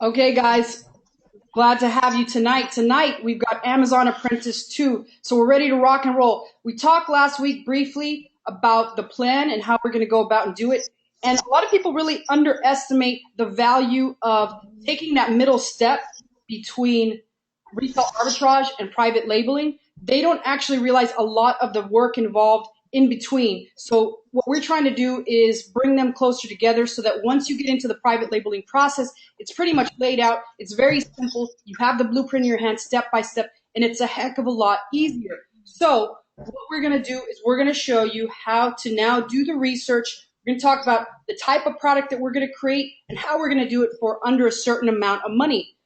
Okay, guys, glad to have you tonight. Tonight, we've got Amazon Apprentice 2, so we're ready to rock and roll. We talked last week briefly about the plan and how we're going to go about and do it. And a lot of people really underestimate the value of taking that middle step between retail arbitrage and private labeling. They don't actually realize a lot of the work involved in between. So what we're trying to do is bring them closer together so that once you get into the private labeling process, it's pretty much laid out. It's very simple. You have the blueprint in your hand step by step, and it's a heck of a lot easier. So what we're going to do is we're going to show you how to now do the research. We're going to talk about the type of product that we're going to create and how we're going to do it for under a certain amount of money.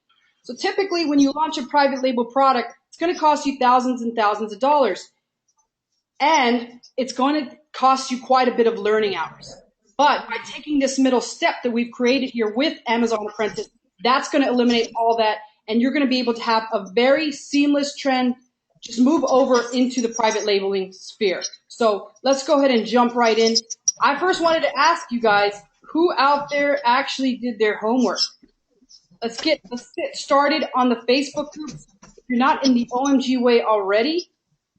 So typically when you launch a private label product, it's going to cost you thousands and thousands of dollars. And it's going to cost you quite a bit of learning hours. But by taking this middle step that we've created here with Amazon Apprentice, that's going to eliminate all that. And you're going to be able to have a very seamless trend. Just move over into the private labeling sphere. So let's go ahead and jump right in. I first wanted to ask you guys, who out there actually did their homework? Let's get started on the Facebook groups. If you're not in the OMG way already,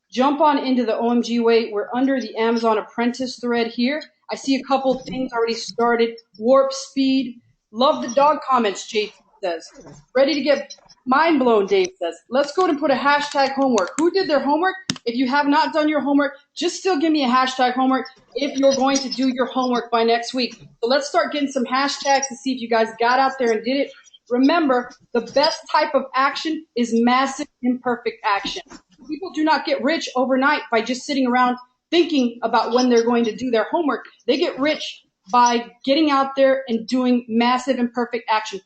jump on into the OMG way. We're under the Amazon Apprentice thread here. I see a couple things already started. Warp speed. Love the dog comments, Jason says. Ready to get mind blown, Dave says. Let's go and put a hashtag homework. Who did their homework? If you have not done your homework, just still give me a hashtag homework if you're going to do your homework by next week. So let's start getting some hashtags to see if you guys got out there and did it. Remember, the best type of action is massive imperfect action. People do not get rich overnight by just sitting around thinking about when they're going to do their homework. They get rich by getting out there and doing massive imperfect action.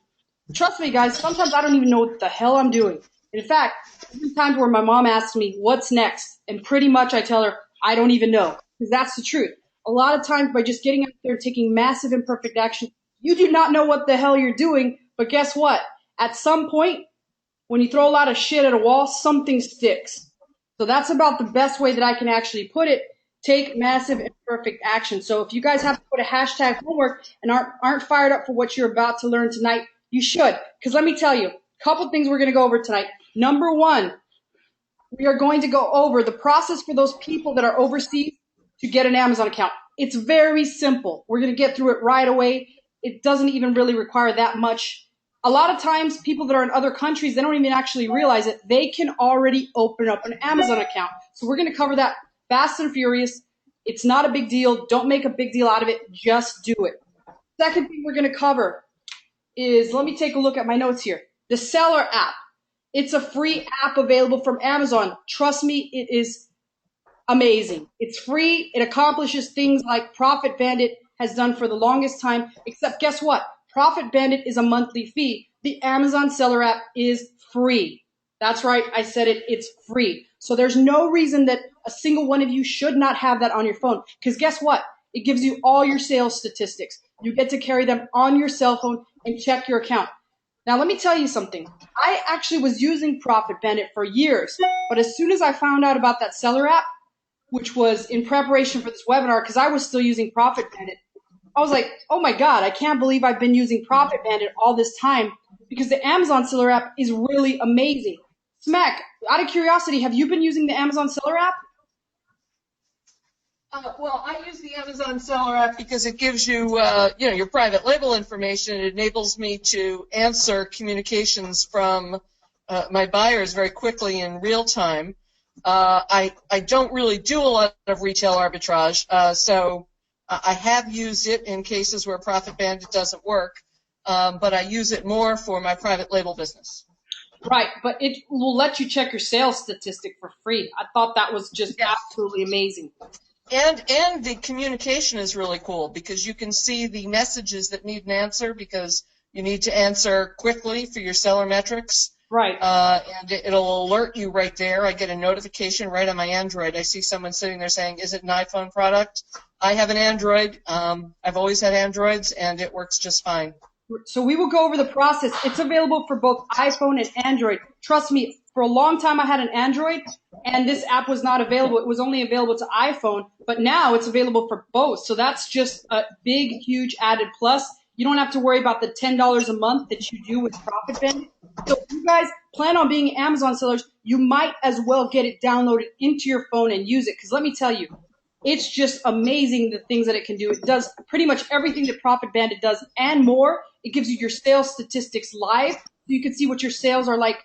Trust me, guys, sometimes I don't even know what the hell I'm doing. In fact, there's times where my mom asks me, what's next? And pretty much I tell her, I don't even know, because that's the truth. A lot of times by just getting out there and taking massive imperfect action, you do not know what the hell you're doing, but guess what? At some point, when you throw a lot of shit at a wall, something sticks. So that's about the best way that I can actually put it. Take massive imperfect action. So if you guys have to put a hashtag homework and aren't fired up for what you're about to learn tonight, you should. Because let me tell you, a couple things we're going to go over tonight. Number one, we are going to go over the process for those people that are overseas to get an Amazon account. It's very simple. We're going to get through it right away. It doesn't even really require that much. A lot of times, people that are in other countries, they don't even actually realize it. They can already open up an Amazon account. So we're going to cover that fast and furious. It's not a big deal. Don't make a big deal out of it. Just do it. Second thing we're going to cover is, let me take a look at my notes here. The Seller app. It's a free app available from Amazon. Trust me, it is amazing. It's free. It accomplishes things like Profit Bandit has done for the longest time, except guess what? Profit Bandit is a monthly fee. The Amazon Seller app is free. That's right. I said it. It's free. So there's no reason that a single one of you should not have that on your phone. Because guess what? It gives you all your sales statistics. You get to carry them on your cell phone and check your account. Now, let me tell you something. I actually was using Profit Bandit for years. But as soon as I found out about that Seller app, which was in preparation for this webinar, because I was still using Profit Bandit, I was like, oh my God, I can't believe I've been using Profit Bandit all this time, because the Amazon Seller app is really amazing. Smack, out of curiosity, have you been using the Amazon Seller app? Well, I use the Amazon Seller app because it gives you, your private label information. It enables me to answer communications from my buyers very quickly in real time. I don't really do a lot of retail arbitrage, so I have used it in cases where Profit Bandit doesn't work, but I use it more for my private label business. Right, but it will let you check your sales statistic for free. I thought that was just absolutely amazing. And the communication is really cool because you can see the messages that need an answer because you need to answer quickly for your seller metrics. Right. And it'll alert you right there. I get a notification right on my Android. I see someone sitting there saying, is it an iPhone product? I have an Android. I've always had Androids, and it works just fine. So we will go over the process. It's available for both iPhone and Android. Trust me, for a long time I had an Android, and this app was not available. It was only available to iPhone, but now it's available for both. So that's just a big, huge added plus. You don't have to worry about the $10 a month that you do with Profit Bandit. So if you guys plan on being Amazon sellers, you might as well get it downloaded into your phone and use it. Because let me tell you, it's just amazing the things that it can do. It does pretty much everything that Profit Bandit does and more. It gives you your sales statistics live, so you can see what your sales are like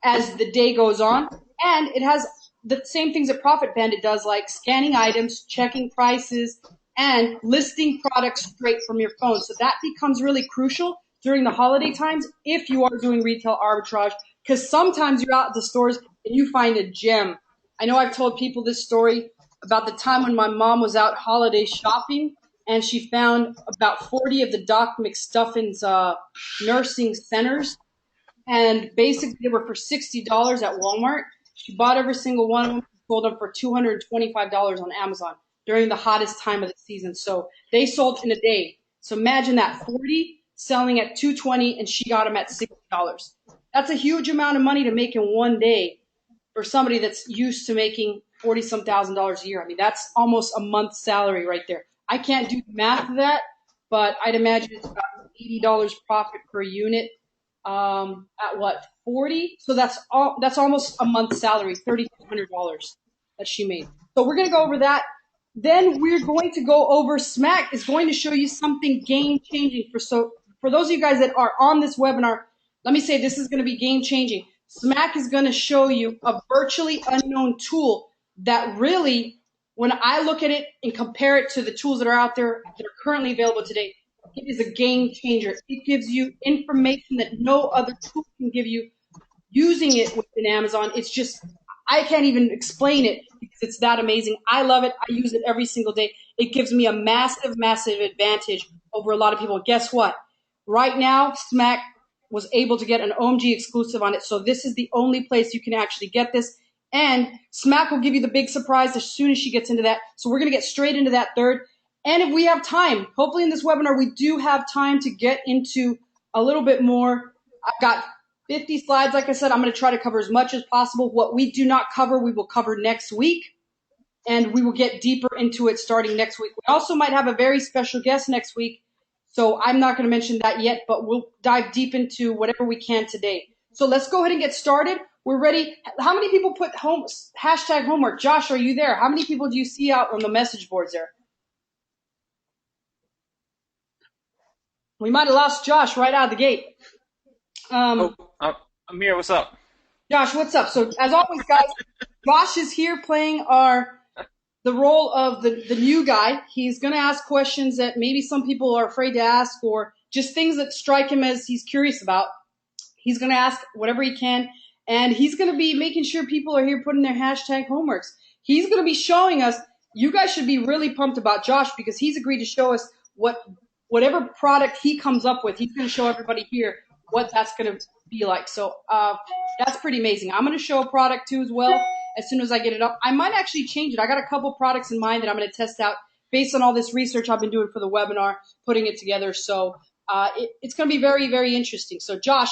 as the day goes on. And it has the same things that Profit Bandit does, like scanning items, checking prices, and listing products straight from your phone. So that becomes really crucial during the holiday times if you are doing retail arbitrage, because sometimes you're out at the stores and you find a gem. I know I've told people this story about the time when my mom was out holiday shopping and she found about 40 of the Doc McStuffin's nursing centers, and basically they were for $60 at Walmart. She bought every single one of them, sold them for $225 on Amazon during the hottest time of the season. So they sold in a day. So imagine that, 40 selling at $220 and she got them at $60. That's a huge amount of money to make in one day for somebody that's used to making 40-some thousand dollars a year. I mean, that's almost a month's salary right there. I can't do the math of that, but I'd imagine it's about $80 profit per unit. At what, 40? So that's almost a month's salary, $3,200 that she made. So we're going to go over that. Then we're going to go over Smack is going to show you something game changing for those of you guys that are on this webinar. Let me say this is going to be game changing. Smack is going to show you a virtually unknown tool that really, when I look at it and compare it to the tools that are out there that are currently available today, it is a game changer. It gives you information that no other tool can give you using it within Amazon. It's just, I can't even explain it because it's that amazing. I love it. I use it every single day. It gives me a massive, massive advantage over a lot of people. Guess what? Right now, Smack was able to get an OMG exclusive on it. So this is the only place you can actually get this. And Smack will give you the big surprise as soon as she gets into that. So we're going to get straight into that third. And if we have time, hopefully in this webinar, we do have time to get into a little bit more. I've got 50 slides. Like I said, I'm going to try to cover as much as possible. What we do not cover, we will cover next week. And we will get deeper into it starting next week. We also might have a very special guest next week. So I'm not going to mention that yet, but we'll dive deep into whatever we can today. So let's go ahead and get started. We're ready. How many people put hashtag homework? Josh, are you there? How many people do you see out on the message boards there? We might have lost Josh right out of the gate. I'm here. What's up? Josh, what's up? So as always, guys, Josh is here playing the role of the new guy. He's going to ask questions that maybe some people are afraid to ask, or just things that strike him as he's curious about. He's going to ask whatever he can, and he's going to be making sure people are here putting their hashtag homeworks. He's going to be showing us. You guys should be really pumped about Josh because he's agreed to show us whatever product he comes up with. He's going to show everybody here what that's going to be like. So that's pretty amazing. I'm going to show a product too as well as soon as I get it up. I might actually change it. I got a couple products in mind that I'm going to test out based on all this research I've been doing for the webinar, putting it together. So it's going to be very, very interesting. So Josh,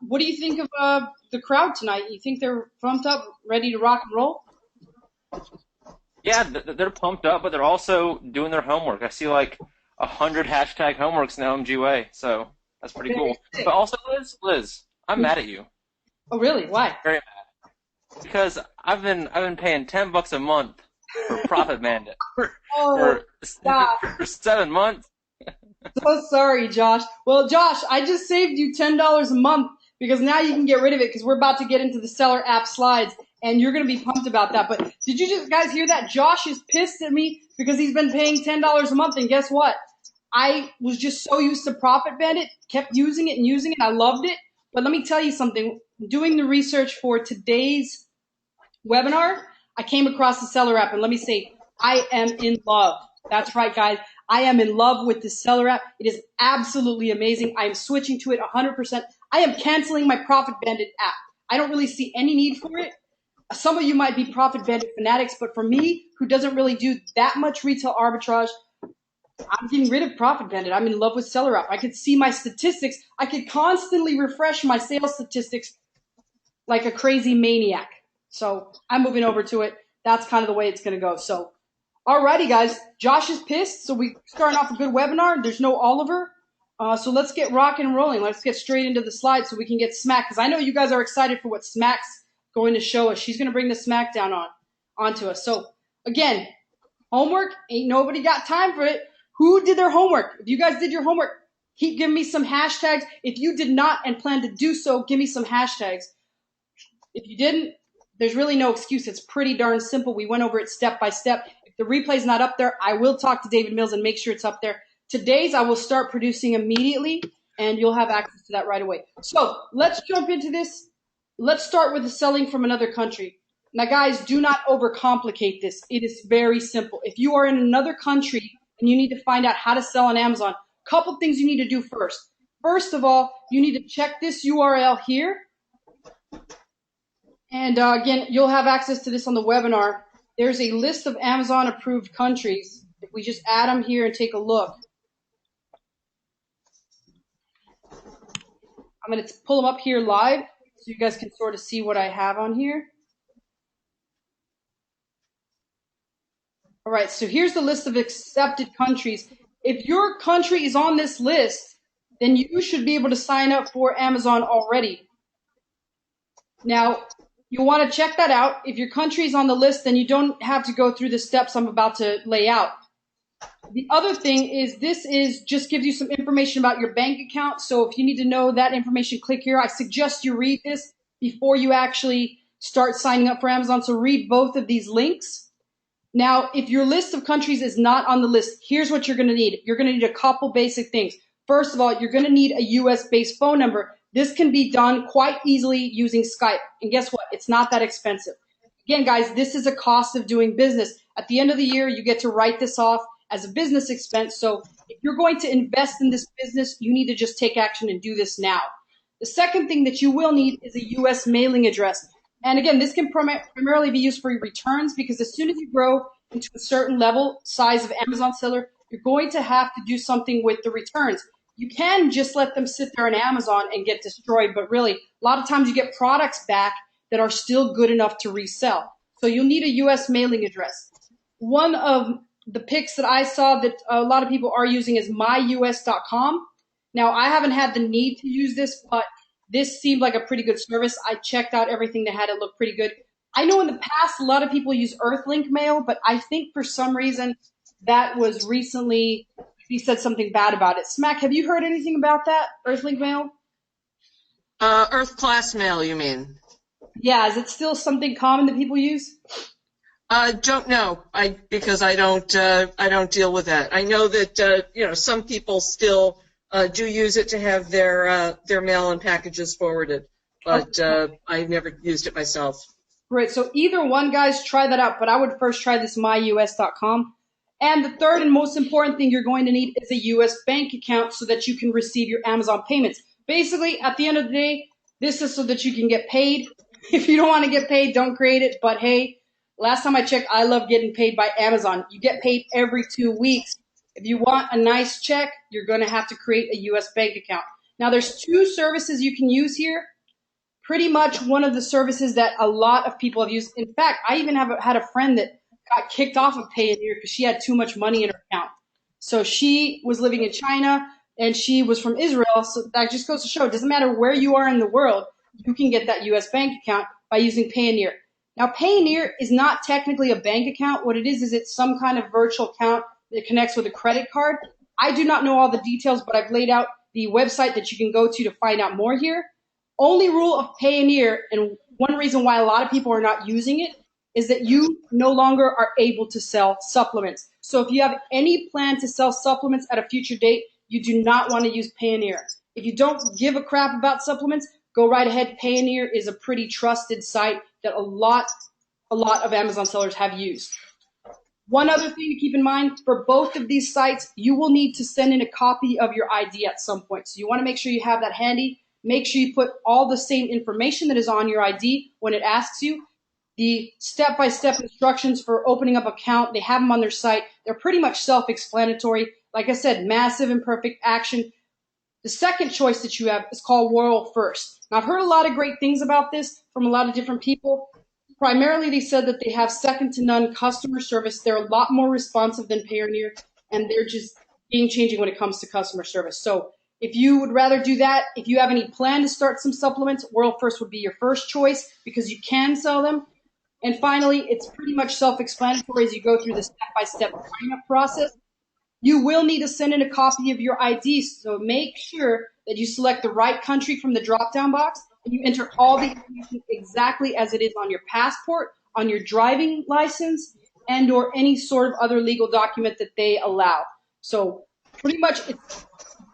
what do you think of the crowd tonight? You think they're pumped up, ready to rock and roll? Yeah, they're pumped up, but they're also doing their homework. I see like 100 hashtag homeworks in the OMG way, so that's pretty cool. But also, Liz, I'm mad at you. Oh, really? Why? Very mad. Because I've been paying $10 a month for Profit Bandit for 7 months. So sorry, Josh. Well, Josh, I just saved you $10 a month because now you can get rid of it because we're about to get into the seller app slides, and you're going to be pumped about that. But did you just guys hear that? Josh is pissed at me because he's been paying $10 a month, and guess what? I was just so used to Profit Bandit, kept using it and using it. I loved it. But let me tell you something. Doing the research for today's webinar, I came across the seller app, and let me say, I am in love. That's right, guys. I am in love with the seller app. It is absolutely amazing. I am switching to it 100%. I am canceling my Profit Bandit app. I don't really see any need for it. Some of you might be Profit Bandit fanatics, but for me, who doesn't really do that much retail arbitrage, I'm getting rid of Profit Bandit. I'm in love with seller app. I could see my statistics. I could constantly refresh my sales statistics like a crazy maniac. So I'm moving over to it. That's kind of the way it's going to go. So, alrighty, guys. Josh is pissed. So we starting off a good webinar. There's no Oliver. So let's get rock and rolling. Let's get straight into the slides so we can get Smack, because I know you guys are excited for what Smack's going to show us. She's going to bring the Smackdown onto us. So again, homework, ain't nobody got time for it. Who did their homework? If you guys did your homework, keep giving me some hashtags. If you did not and plan to do so, give me some hashtags. If you didn't, there's really no excuse. It's pretty darn simple. We went over it step by step. If the replay's not up there, I will talk to David Mills and make sure it's up there. Today's I will start producing immediately, and you'll have access to that right away. So let's jump into this. Let's start with the selling from another country. Now, guys, do not overcomplicate this. It is very simple. If you are in another country and you need to find out how to sell on Amazon, a couple things you need to do first. First of all, you need to check this URL here. And again, you'll have access to this on the webinar. There's a list of Amazon approved countries. If we just add them here and take a look. I'm going to pull them up here live so you guys can sort of see what I have on here. All right, so here's the list of accepted countries. If your country is on this list, then you should be able to sign up for Amazon already. Now, you want to check that out. If your country is on the list, then you don't have to go through the steps I'm about to lay out. The other thing is this just gives you some information about your bank account. So if you need to know that information, click here. I suggest you read this before you actually start signing up for Amazon. So read both of these links. Now, if your list of countries is not on the list, here's what you're going to need. You're going to need a couple basic things. First of all, you're going to need a US-based phone number. This can be done quite easily using Skype. And guess what? It's not that expensive. Again, guys, this is a cost of doing business. At the end of the year, you get to write this off as a business expense. So if you're going to invest in this business, you need to just take action and do this now. The second thing that you will need is a US mailing address. And again, this can primarily be used for your returns, because as soon as you grow into a certain level, size of Amazon seller, you're going to have to do something with the returns. You can just let them sit there on Amazon and get destroyed, but really, a lot of times you get products back that are still good enough to resell. So you'll need a US mailing address. One of the picks that I saw that a lot of people are using is myus.com. Now, I haven't had the need to use this, but this seemed like a pretty good service. I checked out everything that had it look pretty good. I know in the past a lot of people use Earthlink Mail, but I think for some reason that was recently, he said something bad about it. Smack, have you heard anything about that, Earthlink Mail? Earth Class Mail, you mean? Yeah, is it still something common that people use? Don't know. Because I don't deal with that. I know that some people still do use it to have their mail and packages forwarded, but I've never used it myself. Great. So either one, guys, try that out. But I would first try this myus.com. And the third and most important thing you're going to need is a US bank account so that you can receive your Amazon payments. Basically, at the end of the day, this is so that you can get paid. If you don't want to get paid, don't create it. But hey, last time I checked, I love getting paid by Amazon. You get paid every 2 weeks. If you want a nice check, you're going to have to create a US bank account. Now, there's 2 services you can use here. Pretty much one of the services that a lot of people have used. In fact, I even had a friend that got kicked off of Payoneer because she had too much money in her account. So she was living in China and she was from Israel. So that just goes to show it doesn't matter where you are in the world, you can get that US bank account by using Payoneer. Now, Payoneer is not technically a bank account. What it is it's some kind of virtual account that connects with a credit card. I do not know all the details, but I've laid out the website that you can go to find out more here. Only rule of Payoneer, and one reason why a lot of people are not using it, is that you no longer are able to sell supplements. So if you have any plan to sell supplements at a future date, you do not want to use Payoneer. If you don't give a crap about supplements, go right ahead. Payoneer is a pretty trusted site that a lot of Amazon sellers have used. One other thing to keep in mind, for both of these sites, you will need to send in a copy of your ID at some point. So you want to make sure you have that handy. Make sure you put all the same information that is on your ID when it asks you. The step-by-step instructions for opening up an account, they have them on their site. They're pretty much self-explanatory. Like I said, massive and perfect action. The second choice that you have is called World First. Now, I've heard a lot of great things about this from a lot of different people. Primarily, they said that they have second-to-none customer service. They're a lot more responsive than Payoneer, and they're just game-changing when it comes to customer service. So If you would rather do that, if you have any plan to start some supplements, World First would be your first choice because you can sell them. And finally, it's pretty much self-explanatory as you go through the step-by-step sign-up process. You will need to send in a copy of your ID, so make sure that you select the right country from the drop-down box and you enter all the information exactly as it is on your passport, on your driving license, and or any sort of other legal document that they allow. So pretty much it's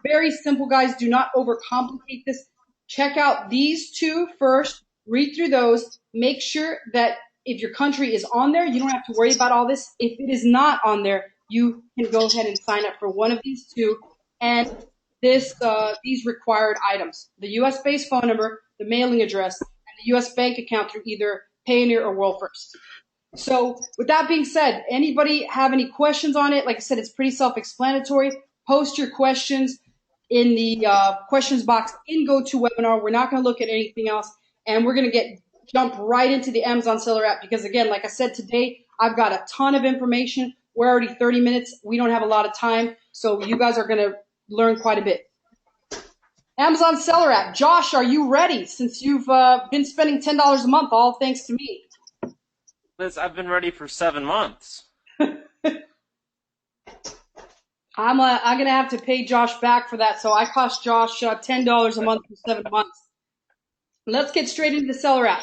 very simple, guys. Do not overcomplicate this. Check out these two first, read through those, make sure that if your country is on there, you don't have to worry about all this. If it is not on there, you can go ahead and sign up for one of these two. And these required items, the U.S.-based phone number, the mailing address, and the U.S. bank account through either Payoneer or World First. So with that being said, anybody have any questions on it? Like I said, it's pretty self-explanatory. Post your questions in the questions box in GoToWebinar. We're not going to look at anything else, and we're going to jump right into the Amazon Seller app because, again, like I said today, I've got a ton of information. We're already 30 minutes. We don't have a lot of time, so you guys are going to learn quite a bit. Amazon Seller app. Josh, are you ready? Since you've been spending $10 a month, all thanks to me. Liz, I've been ready for 7 months. I'm going to have to pay Josh back for that, so I cost Josh $10 a month for 7 months. Let's get straight into the Seller app.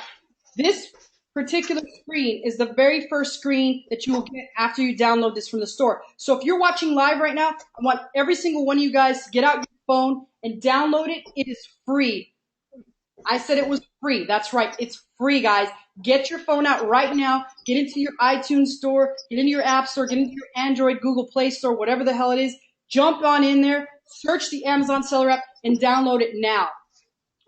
This particular screen is the very first screen that you will get after you download this from the store. So if you're watching live right now, I want every single one of you guys to get out your phone and download it. It is free. I said it was free. That's right. It's free, guys. Get your phone out right now. Get into your iTunes store. Get into your App Store. Get into your Android, Google Play Store, whatever the hell it is. Jump on in there. Search the Amazon Seller app and download it now.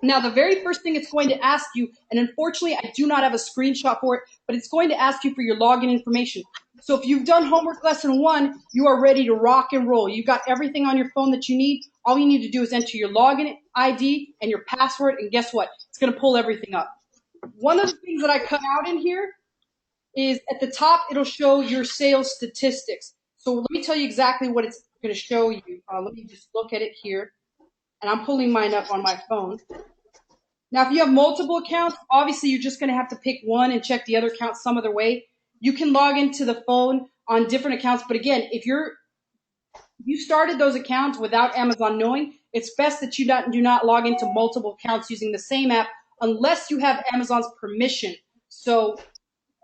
Now, the very first thing it's going to ask you, and unfortunately I do not have a screenshot for it, but it's going to ask you for your login information. So if you've done homework lesson 1, you are ready to rock and roll. You've got everything on your phone that you need. All you need to do is enter your login ID and your password, and guess what? It's going to pull everything up. One of the things that I cut out in here is at the top, it'll show your sales statistics. So let me tell you exactly what it's going to show you. Let me just look at it here. And I'm pulling mine up on my phone. Now, if you have multiple accounts, obviously you're just going to have to pick one and check the other account some other way. You can log into the phone on different accounts. But again, if you started those accounts without Amazon knowing, it's best that you do not log into multiple accounts using the same app unless you have Amazon's permission. So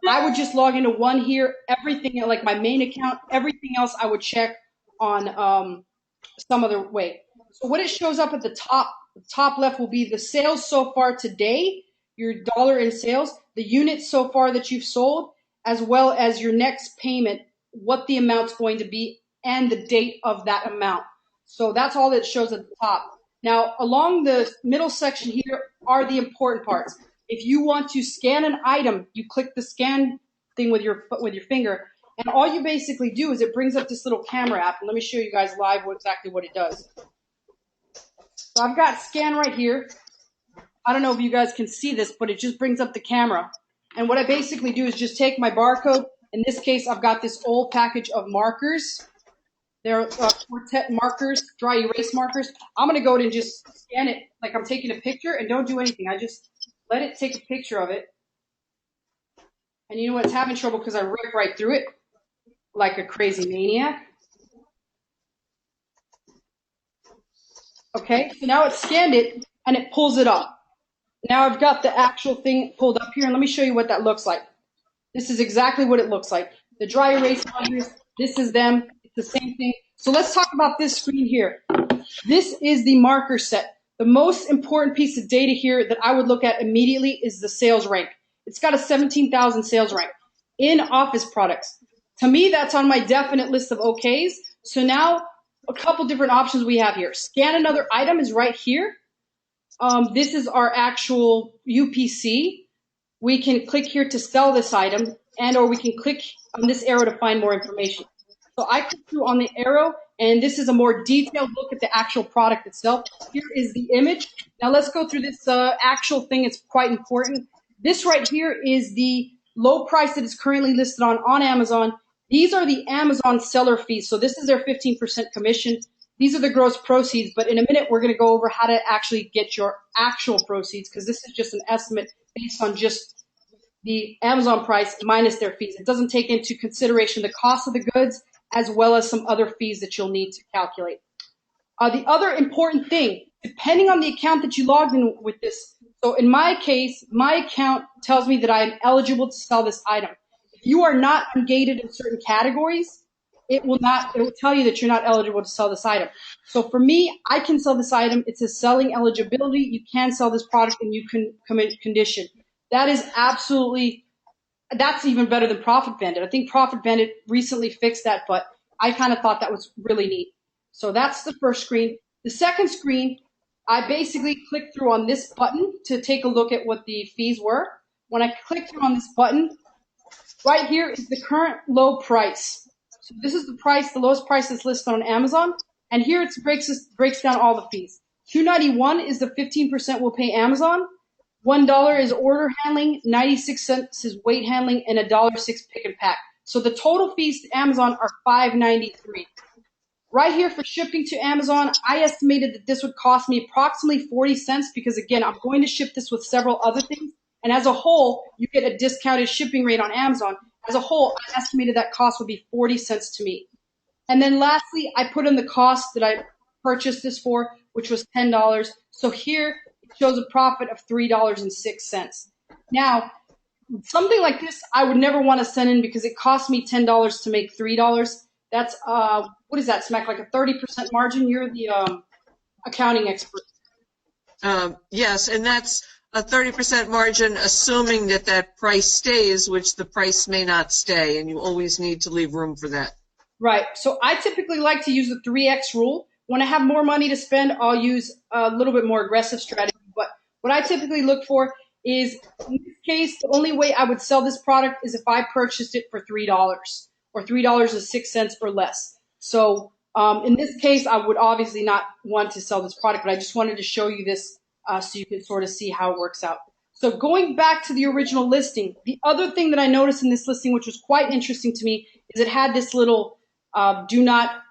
I would just log into one here, everything like my main account, everything else I would check on some other way. So what it shows up at the top left will be the sales so far today, your dollar in sales, the units so far that you've sold, as well as your next payment, what the amount's going to be, and the date of that amount. So that's all that shows at the top. Now, along the middle section here are the important parts. If you want to scan an item, you click the scan thing with your finger, and all you basically do is it brings up this little camera app. And let me show you guys live exactly what it does. So I've got scan right here. I don't know if you guys can see this, but it just brings up the camera. And what I basically do is just take my barcode. In this case, I've got this old package of markers. They're quartet markers, dry erase markers. I'm going to go ahead and just scan it like I'm taking a picture and don't do anything. I just let it take a picture of it. And you know what? It's having trouble because I rip right through it like a crazy maniac. Okay, so now it's scanned it, and it pulls it up. Now I've got the actual thing pulled up here, and let me show you what that looks like. This is exactly what it looks like. The dry erase markers, this is them. It's the same thing. So let's talk about this screen here. This is the marker set. The most important piece of data here that I would look at immediately is the sales rank. It's got a 17,000 sales rank in office products. To me, that's on my definite list of OKs. So now, a couple different options we have here. Scan another item is right here. This is our actual UPC. We can click here to sell this item, and or we can click on this arrow to find more information. So I click through on the arrow, and this is a more detailed look at the actual product itself. Here is the image. Now let's go through this actual thing. It's quite important. This right here is the low price that is currently listed on Amazon. These are the Amazon seller fees. So this is their 15% commission. These are the gross proceeds, but in a minute we're going to go over how to actually get your actual proceeds, because this is just an estimate based on just the Amazon price minus their fees. It doesn't take into consideration the cost of the goods as well as some other fees that you'll need to calculate. The other important thing, depending on the account that you logged in with this, so in my case, my account tells me that I am eligible to sell this item. If you are not ungated in certain categories, it will tell you that you're not eligible to sell this item. So for me, I can sell this item. It says selling eligibility. You can sell this product and you can commit condition. That is that's even better than Profit Bandit. I think Profit Bandit recently fixed that, but I kind of thought that was really neat. So that's the first screen. The second screen, I basically clicked through on this button to take a look at what the fees were. When I click through on this button, right here is the current low price. So this is the price, the lowest price that's listed on Amazon. And here it breaks down all the fees. $2.91 is the 15% we'll pay Amazon. $1 is order handling, 96 cents is weight handling, and $1.06 pick and pack. So the total fees to Amazon are $5.93. Right here for shipping to Amazon, I estimated that this would cost me approximately 40 cents because, again, I'm going to ship this with several other things. And as a whole, you get a discounted shipping rate on Amazon. As a whole, I estimated that cost would be 40 cents to me. And then lastly, I put in the cost that I purchased this for, which was $10. So here it shows a profit of $3.06. Now, something like this, I would never want to send in because it cost me $10 to make $3. That's, what is that, Smack, like a 30% margin? You're the accounting expert. Yes, and that's a 30% margin, assuming that that price stays, which the price may not stay, and you always need to leave room for that. Right. So I typically like to use the 3X rule. When I have more money to spend, I'll use a little bit more aggressive strategy. But what I typically look for is, in this case, the only way I would sell this product is if I purchased it for $3 or $3.06 or less. So in this case, I would obviously not want to sell this product, but I just wanted to show you this so you can sort of see how it works out. So going back to the original listing, the other thing that I noticed in this listing, which was quite interesting to me, is it had this little do not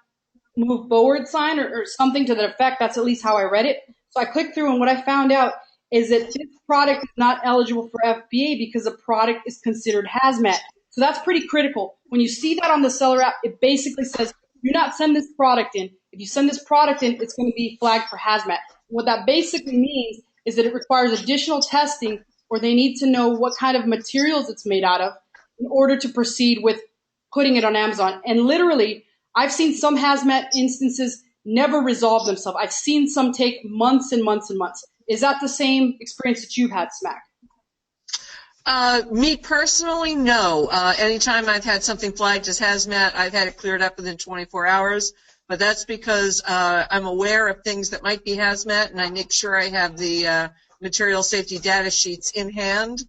move forward sign or something to that effect. That's at least how I read it. So I clicked through, and what I found out is that this product is not eligible for FBA because the product is considered hazmat. So that's pretty critical. When you see that on the seller app, it basically says, do not send this product in. If you send this product in, it's going to be flagged for hazmat. What that basically means is that it requires additional testing, or they need to know what kind of materials it's made out of in order to proceed with putting it on Amazon. And literally, I've seen some hazmat instances never resolve themselves. I've seen some take months and months and months. Is that the same experience that you've had, Smack? Me personally, no. Anytime I've had something flagged as hazmat, I've had it cleared up within 24 hours. But that's because I'm aware of things that might be hazmat, and I make sure I have the material safety data sheets in hand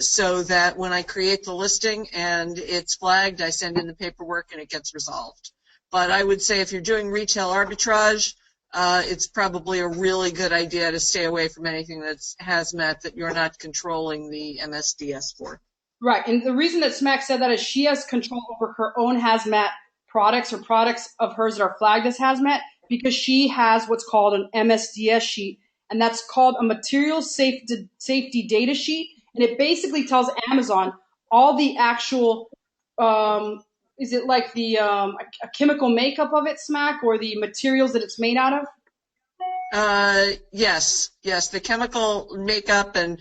so that when I create the listing and it's flagged, I send in the paperwork and it gets resolved. But I would say if you're doing retail arbitrage, it's probably a really good idea to stay away from anything that's hazmat that you're not controlling the MSDS for. Right, and the reason that Smack said that is she has control over her own hazmat products or products of hers that are flagged as hazmat because she has what's called an MSDS sheet, and that's called a material safety data sheet, and it basically tells Amazon all the actual, is it like the a chemical makeup of it, Smack, or the materials that it's made out of? Yes, the chemical makeup, and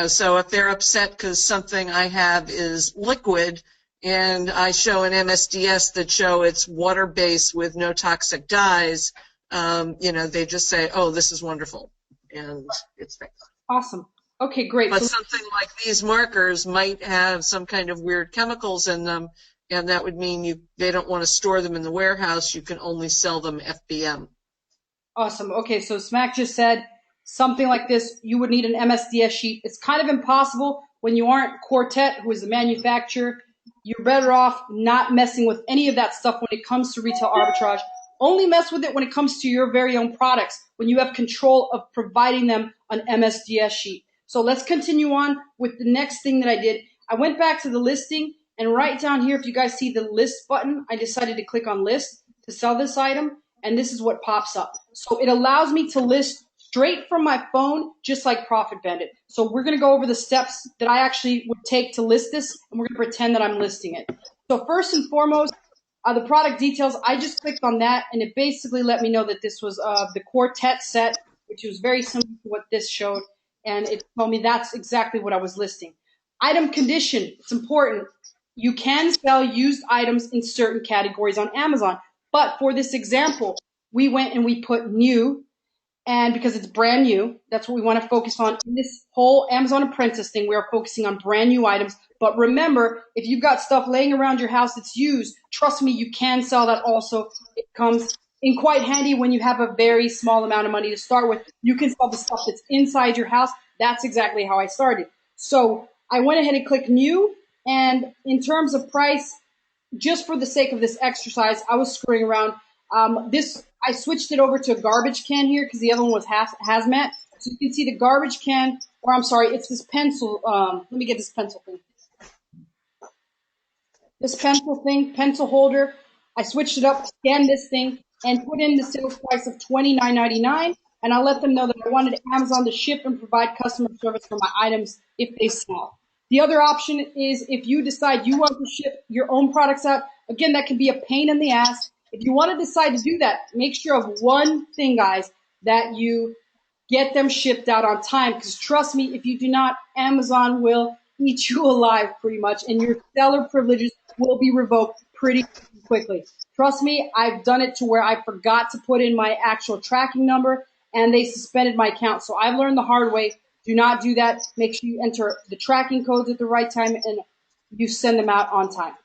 so if they're upset because something I have is liquid, and I show an MSDS that show it's water-based with no toxic dyes, they just say, oh, this is wonderful, and it's fake. Awesome. Okay, great. But something like these markers might have some kind of weird chemicals in them, and that would mean they don't want to store them in the warehouse. You can only sell them FBM. Awesome. Okay, so Smack just said something like this, you would need an MSDS sheet. It's kind of impossible when you aren't Quartet, who is the manufacturer. You're better off not messing with any of that stuff when it comes to retail arbitrage. Only mess with it when it comes to your very own products, when you have control of providing them an MSDS sheet. So let's continue on with the next thing that I did. I went back to the listing, and right down here, if you guys see the list button, I decided to click on list to sell this item. and this is what pops up. So it allows me to list straight from my phone, just like Profit Bandit. So we're going to go over the steps that I actually would take to list this, and we're going to pretend that I'm listing it. So first and foremost, the product details, I just clicked on that, and it basically let me know that this was the Quartet set, which was very similar to what this showed, and it told me that's exactly what I was listing. Item condition, it's important. You can sell used items in certain categories on Amazon, but for this example, we went and we put new, and because it's brand new, that's what we want to focus on. In this whole Amazon Apprentice thing, we are focusing on brand new items. But remember, if you've got stuff laying around your house that's used, trust me, you can sell that also. It comes in quite handy when you have a very small amount of money to start with. You can sell the stuff that's inside your house. That's exactly how I started. So I went ahead and clicked new. And in terms of price, just for the sake of this exercise, I was screwing around. I switched it over to a garbage can here because the other one was hazmat. So you can see the garbage can, or I'm sorry, it's this pencil. Let me get this pencil thing. This pencil holder. I switched it up, scanned this thing, and put in the sales price of $29.99. And I let them know that I wanted Amazon to ship and provide customer service for my items if they sell. The other option is if you decide you want to ship your own products out, again, that can be a pain in the ass. If you want to decide to do that, make sure of one thing, guys, that you get them shipped out on time. Because trust me, if you do not, Amazon will eat you alive pretty much, and your seller privileges will be revoked pretty quickly. Trust me, I've done it to where I forgot to put in my actual tracking number, and they suspended my account. So I've learned the hard way. Do not do that. Make sure you enter the tracking codes at the right time, and you send them out on time.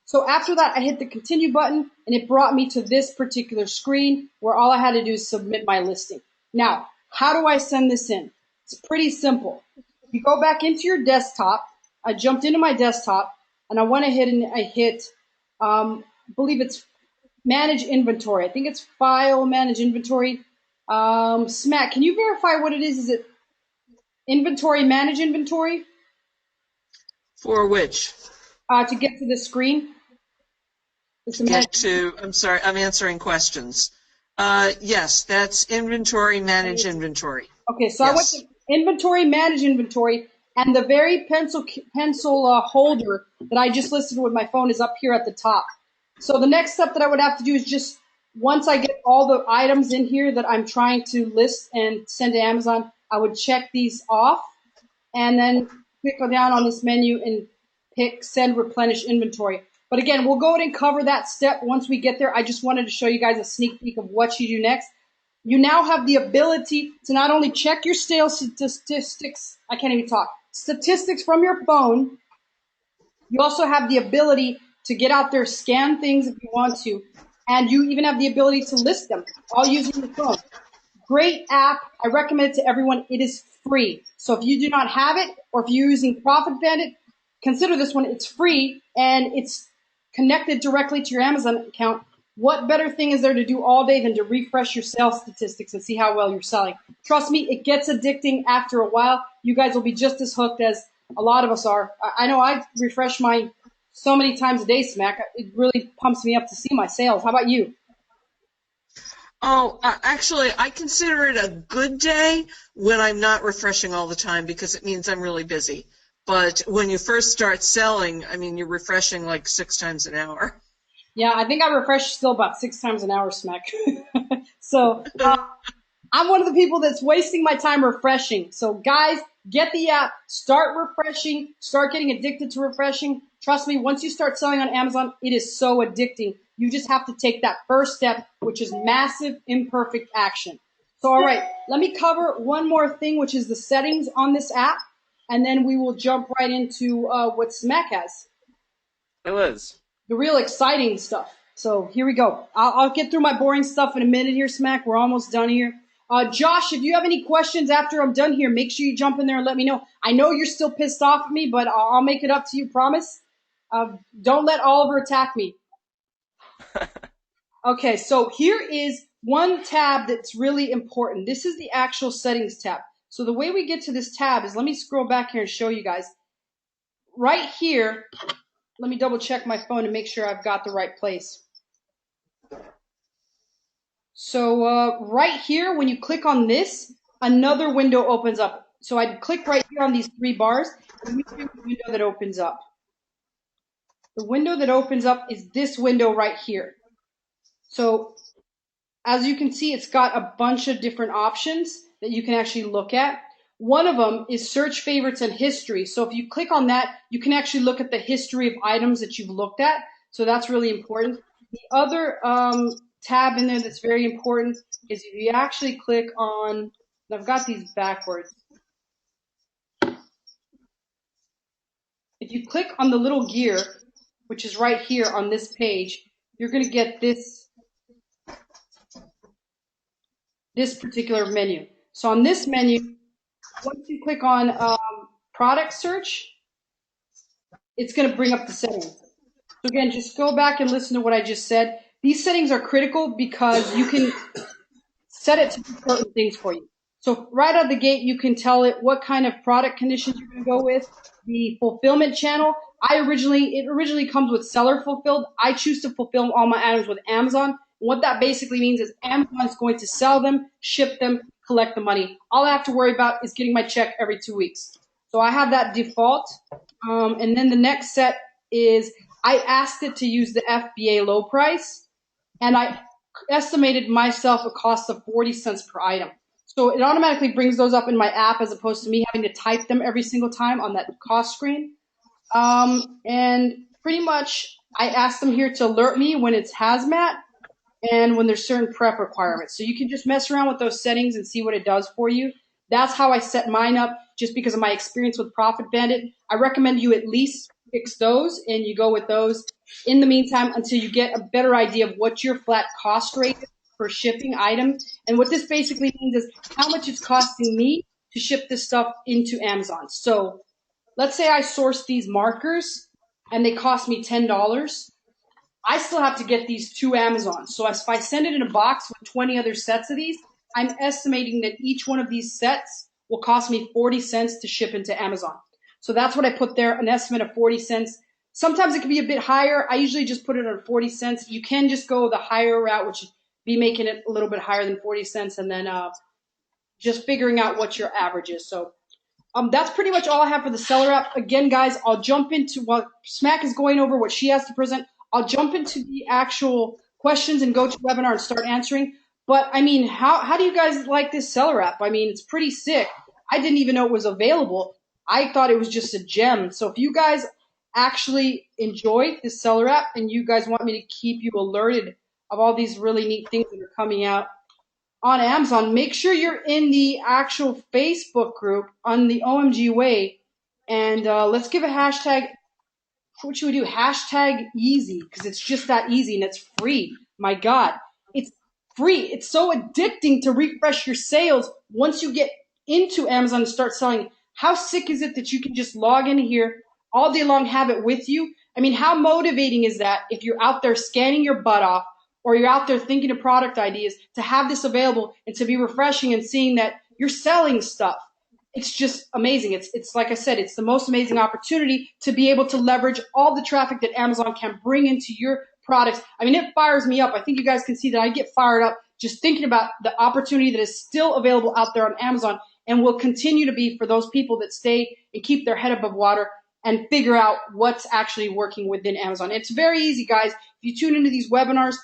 So after that, I hit the continue button, and it brought me to this particular screen where all I had to do is submit my listing. Now, how do I send this in? It's pretty simple. You go back into your desktop. I jumped into my desktop, and I went ahead and I hit, I believe it's Manage Inventory. I think it's File, Manage Inventory. Smack, can you verify what it is? Is it Inventory, Manage Inventory? For which? To get to this screen. I'm sorry, I'm answering questions. Yes, that's Inventory, Manage Inventory. Okay, so yes. I went to Inventory, Manage Inventory, and the very pencil holder that I just listed with my phone is up here at the top. So the next step that I would have to do is just, once I get all the items in here that I'm trying to list and send to Amazon, I would check these off and then click down on this menu and pick Send Replenish Inventory. But again, we'll go ahead and cover that step once we get there. I just wanted to show you guys a sneak peek of what you do next. You now have the ability to not only check your sales statistics, I can't even talk, statistics from your phone, you also have the ability to get out there, scan things if you want to, and you even have the ability to list them all using your phone. Great app. I recommend it to everyone. It is free. So if you do not have it, or if you're using Profit Bandit, consider this one. It's free, and it's connected directly to your Amazon account. What better thing is there to do all day than to refresh your sales statistics and see how well you're selling? Trust me, it gets addicting after a while. You guys will be just as hooked as a lot of us are. I know I refresh mine so many times a day, Smack. It really pumps me up to see my sales. How about you? Oh, actually, I consider it a good day when I'm not refreshing all the time because it means I'm really busy. But when you first start selling, I mean, you're refreshing like 6 times an hour. Yeah, I think I refresh still about 6 times an hour, Smack. So I'm one of the people that's wasting my time refreshing. So guys, get the app, start refreshing, start getting addicted to refreshing. Trust me, once you start selling on Amazon, it is so addicting. You just have to take that first step, which is massive imperfect action. So all right, let me cover one more thing, which is the settings on this app, and then we will jump right into what Smack has. Hey, Liz. The real exciting stuff. So here we go. I'll get through my boring stuff in a minute here, Smack. We're almost done here. Josh, if you have any questions after I'm done here, make sure you jump in there and let me know. I know you're still pissed off at me, but I'll make it up to you, promise. Don't let Oliver attack me. Okay, so here is one tab that's really important. This is the actual settings tab. So the way we get to this tab is, let me scroll back here and show you guys. Right here, let me double check my phone to make sure I've got the right place. So right here, when you click on this, another window opens up. So I'd click right here on these 3 bars, and let me show you the window that opens up. The window that opens up is this window right here. So as you can see, it's got a bunch of different options that you can actually look at. One of them is search favorites and history. So if you click on that, you can actually look at the history of items that you've looked at. So that's really important. The other tab in there that's very important is if you actually click on, I've got these backwards. If you click on the little gear, which is right here on this page, you're going to get this particular menu. So on this menu, once you click on product search, it's going to bring up the settings. So again, just go back and listen to what I just said. These settings are critical because you can set it to do certain things for you. So right out of the gate, you can tell it what kind of product conditions you're going to go with. The fulfillment channel, it originally comes with seller fulfilled. I choose to fulfill all my items with Amazon. What that basically means is Amazon is going to sell them, ship them, collect the money. All I have to worry about is getting my check every 2 weeks. So I have that default. And then the next set is I asked it to use the FBA low price, and I estimated myself a cost of 40 cents per item. So it automatically brings those up in my app as opposed to me having to type them every single time on that cost screen. And pretty much I asked them here to alert me when it's hazmat and when there's certain prep requirements. So you can just mess around with those settings and see what it does for you. That's how I set mine up just because of my experience with Profit Bandit. I recommend you at least fix those and you go with those in the meantime until you get a better idea of what your flat cost rate is for shipping items. And what this basically means is how much it's costing me to ship this stuff into Amazon. So let's say I source these markers and they cost me $10. I still have to get these to Amazon. So if I send it in a box with 20 other sets of these, I'm estimating that each one of these sets will cost me 40 cents to ship into Amazon. So that's what I put there, an estimate of 40 cents. Sometimes it can be a bit higher. I usually just put it at 40 cents. You can just go the higher route, which would be making it a little bit higher than 40 cents, and then just figuring out what your average is. So that's pretty much all I have for the seller app. Again, guys, I'll jump into while Smack is going over what she has to present. I'll jump into the actual questions and go to webinar and start answering. But I mean, how do you guys like this seller app? I mean, it's pretty sick. I didn't even know it was available. I thought it was just a gem. So if you guys actually enjoy this seller app and you guys want me to keep you alerted of all these really neat things that are coming out on Amazon, make sure you're in the actual Facebook group on the OMG Way. And let's give a hashtag. What should we do? Hashtag easy, because it's just that easy and it's free. My God, it's free. It's so addicting to refresh your sales once you get into Amazon and start selling. How sick is it that you can just log in here all day long, have it with you? I mean, how motivating is that if you're out there scanning your butt off or you're out there thinking of product ideas to have this available and to be refreshing and seeing that you're selling stuff? It's just amazing. It's like I said, it's the most amazing opportunity to be able to leverage all the traffic that Amazon can bring into your products. I mean, it fires me up. I think you guys can see that I get fired up just thinking about the opportunity that is still available out there on Amazon and will continue to be for those people that stay and keep their head above water and figure out what's actually working within Amazon. It's very easy, guys. If you tune into these webinars,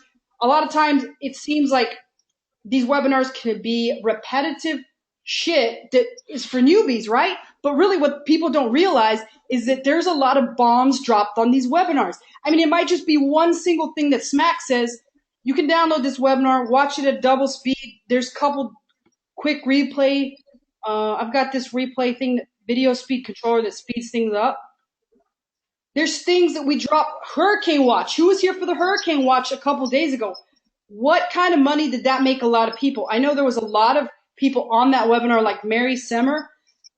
a lot of times it seems like these webinars can be repetitive shit that is for newbies, right? But really what people don't realize is that there's a lot of bombs dropped on these webinars. I mean, it might just be one single thing that Smack says. You can download this webinar, watch it at double speed. There's a couple quick replay. I've got this replay thing, video speed controller that speeds things up. There's things that we drop. Hurricane Watch. Who was here for the Hurricane Watch a couple days ago? What kind of money did that make a lot of people? I know there was a lot of people on that webinar, like Mary Semmer,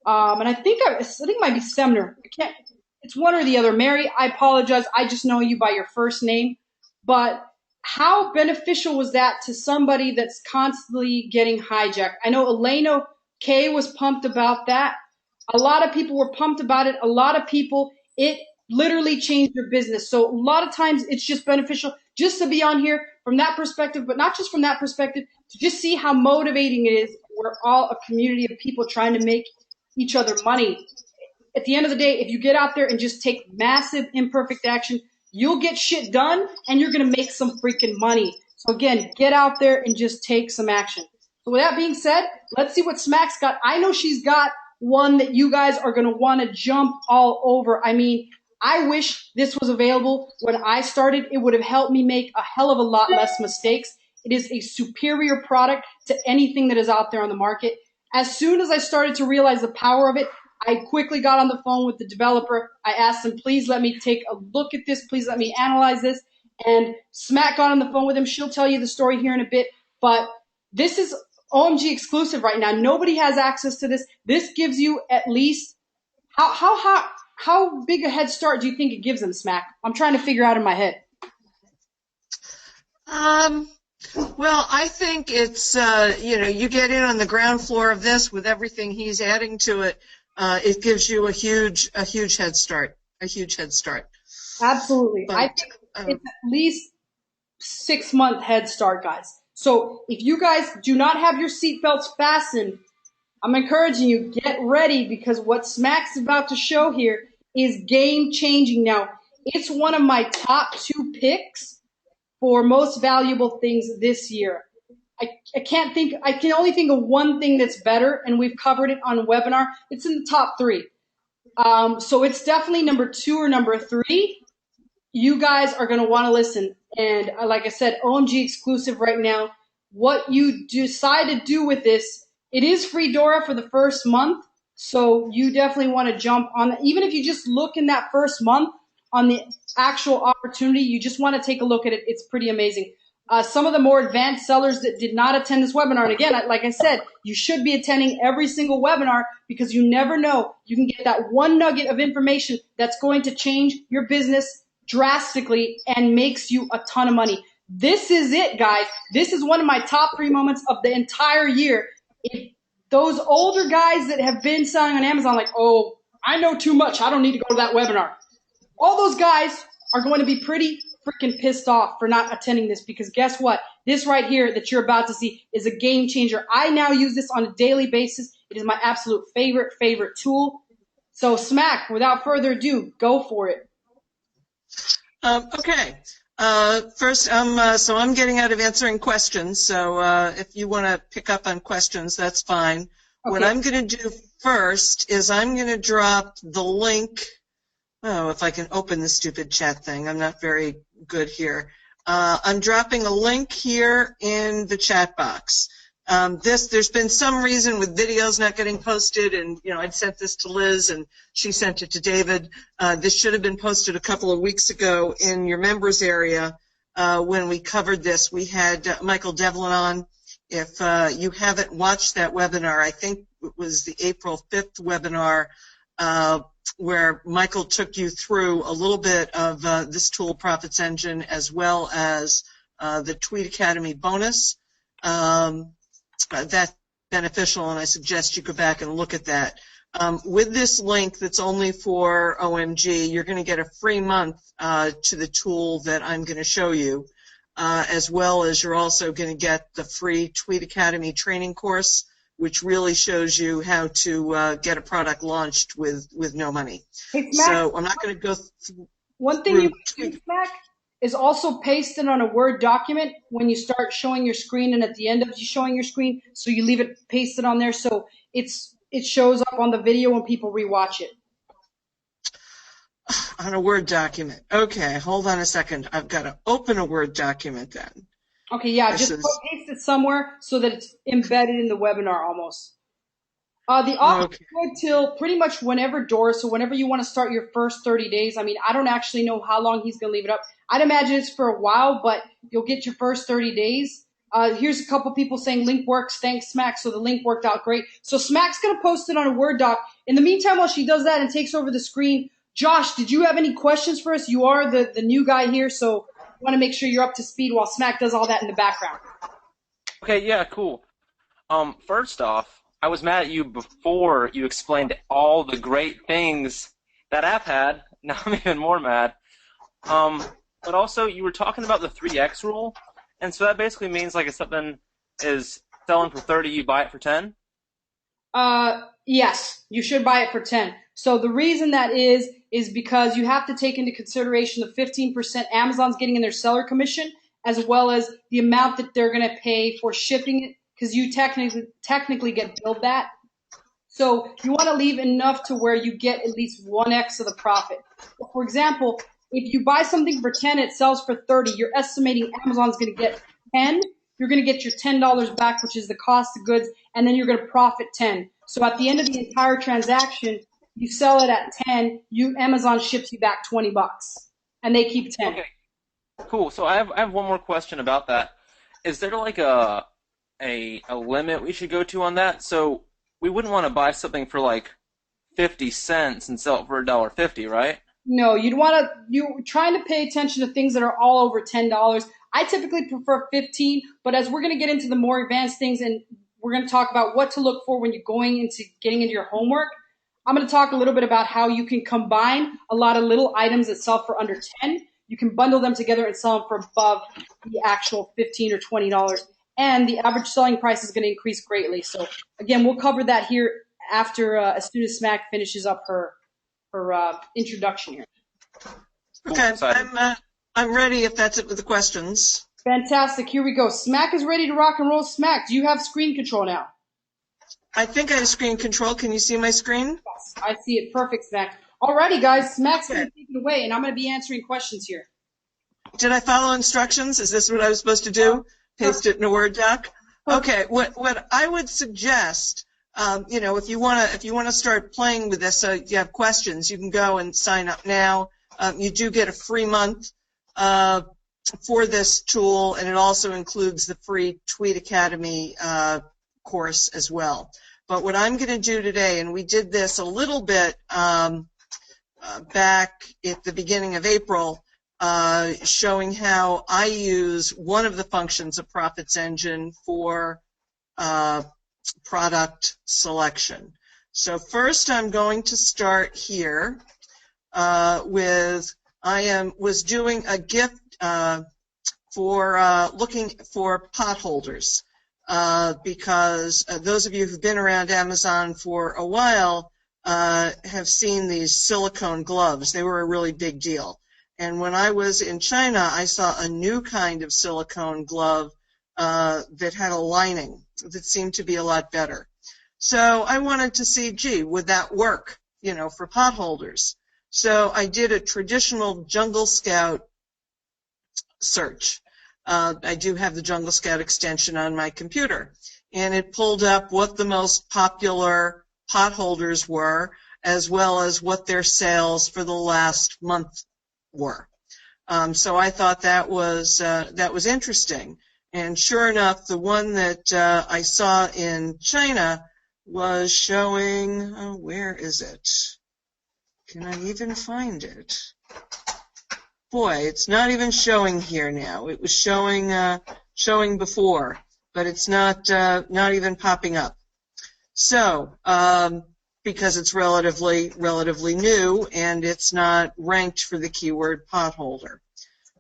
and I think it might be Semner. It's one or the other. Mary, I apologize. I just know you by your first name. But how beneficial was that to somebody that's constantly getting hijacked? I know Elena K was pumped about that. A lot of people were pumped about it. A lot of people, it literally changed their business. So a lot of times it's just beneficial just to be on here from that perspective, but not just from that perspective, to just see how motivating it is. We're all a community of people trying to make each other money. At the end of the day, if you get out there and just take massive imperfect action, you'll get shit done and you're going to make some freaking money. So again, get out there and just take some action. So with that being said, let's see what Smack's got. I know she's got one that you guys are going to want to jump all over. I mean, I wish this was available when I started. It would have helped me make a hell of a lot less mistakes. It is a superior product to anything that is out there on the market. As soon as I started to realize the power of it, I quickly got on the phone with the developer. I asked him, please let me take a look at this. Please let me analyze this. And Smack got on the phone with him. She'll tell you the story here in a bit. But this is OMG exclusive right now. Nobody has access to this. This gives you at least, how big a head start do you think it gives them, Smack? I'm trying to figure out in my head. Well, I think it's, you get in on the ground floor of this with everything he's adding to it. It gives you a huge head start, Absolutely. But, I think it's at least 6-month head start, guys. So if you guys do not have your seatbelts fastened, I'm encouraging you, get ready, because what Smack's about to show here is game changing. Now, it's one of my top 2 picks for most valuable things this year. I can only think of one thing that's better, and we've covered it on a webinar. It's in the top 3. So it's definitely number 2 or number 3. You guys are going to want to listen. And like I said, OMG exclusive right now. What you decide to do with this, it is free Dora for the first month. So you definitely want to jump on that. Even if you just look in that first month on the actual opportunity, you just want to take a look at it. It's pretty amazing. Some of the more advanced sellers that did not attend this webinar, and again, like I said, you should be attending every single webinar, because you never know. You can get that one nugget of information that's going to change your business drastically and makes you a ton of money. This is it, guys. This is one of my top 3 moments of the entire year. If those older guys that have been selling on Amazon, like, oh, I know too much, I don't need to go to that webinar. All those guys are going to be pretty freaking pissed off for not attending this, because guess what? This right here that you're about to see is a game changer. I now use this on a daily basis. It is my absolute favorite tool. So Smack, without further ado, go for it. Okay. First, I'm getting out of answering questions. So if you want to pick up on questions, that's fine. Okay. What I'm going to do first is I'm going to drop the link. Oh, if I can open the stupid chat thing. I'm not very good here. I'm dropping a link here in the chat box. There's been some reason with videos not getting posted, and I'd sent this to Liz and she sent it to David. This should have been posted a couple of weeks ago in your members area when we covered this. We had Michael Devlin on. If you haven't watched that webinar, I think it was the April 5th webinar, where Michael took you through a little bit of this tool, Profits Engine, as well as the Tweet Academy bonus. That's beneficial, and I suggest you go back and look at that. With this link that's only for OMG, you're going to get a free month to the tool that I'm going to show you, as well as you're also going to get the free Tweet Academy training course, which really shows you how to get a product launched with no money. Hey, Smack, so I'm not going to go through. One thing you can do, Smack, is also paste it on a Word document when you start showing your screen and at the end of you showing your screen, so you leave it pasted on there so it shows up on the video when people rewatch it. On a Word document. Okay, hold on a second. I've got to open a Word document then. Okay, yeah, just paste it somewhere so that it's embedded in the webinar almost. The offer is good till pretty much whenever, Doris, so whenever you want to start your first 30 days. I mean, I don't actually know how long he's going to leave it up. I'd imagine it's for a while, but you'll get your first 30 days. Here's a couple people saying link works. Thanks, Smack. So the link worked out great. So Smack's going to post it on a Word doc. In the meantime, while she does that and takes over the screen, Josh, did you have any questions for us? You are the new guy here, so I want to make sure you're up to speed while Smack does all that in the background. Okay, yeah, cool. First off, I was mad at you before you explained all the great things that app had. Now I'm even more mad. but also you were talking about the 3x rule, and so that basically means like if something is selling for 30, you buy it for 10. Yes, you should buy it for 10. So the reason that is because you have to take into consideration the 15% Amazon's getting in their seller commission, as well as the amount that they're going to pay for shipping it, because you technically get billed that. So you want to leave enough to where you get at least 1x of the profit. For example, if you buy something for 10, it sells for 30, you're estimating Amazon's going to get 10. You're going to get your $10 back, which is the cost of goods, and then you're going to profit 10. So at the end of the entire transaction, you sell it at 10, Amazon ships you back $20, and they keep 10. Okay, cool. So I have one more question about that. Is there like a limit we should go to on that? So we wouldn't want to buy something for like 50 cents and sell it for $1.50, right? No, you're trying to pay attention to things that are all over $10. I typically prefer 15, but as we're going to get into the more advanced things and we're going to talk about what to look for when you're getting into your homework, I'm going to talk a little bit about how you can combine a lot of little items that sell for under 10. You can bundle them together and sell them for above the actual $15 or $20. And the average selling price is going to increase greatly. So again, we'll cover that here after as soon as Smack finishes up her introduction here. Okay, I'm ready if that's it with the questions. Fantastic. Here we go. Smack is ready to rock and roll. Smack, do you have screen control now? I think I have screen control. Can you see my screen? Yes, I see it. Perfect, Smack. Alrighty, guys. Smack's going to take it away, and I'm going to be answering questions here. Did I follow instructions? Is this what I was supposed to do? Paste it in a Word doc? Okay. What I would suggest, if you want to start playing with this, so you have questions, you can go and sign up now. You do get a free month for this tool, and it also includes the free Tweet Academy course as well. But what I'm going to do today, and we did this a little bit back at the beginning of April, showing how I use one of the functions of Profits Engine for product selection. So first I'm going to start here with was doing a gift for looking for potholders because those of you who've been around Amazon for a while have seen these silicone gloves. They were a really big deal. And when I was in China, I saw a new kind of silicone glove that had a lining that seemed to be a lot better. So I wanted to see, gee, would that work, for potholders? So I did a traditional Jungle Scout search. I do have the Jungle Scout extension on my computer, and it pulled up what the most popular potholders were, as well as what their sales for the last month were. So I thought that was interesting. And sure enough, the one that I saw in China was showing, where is it? Can I even find it? Boy, it's not even showing here now. It was showing before, but it's not even popping up. So, because it's relatively new and it's not ranked for the keyword potholder.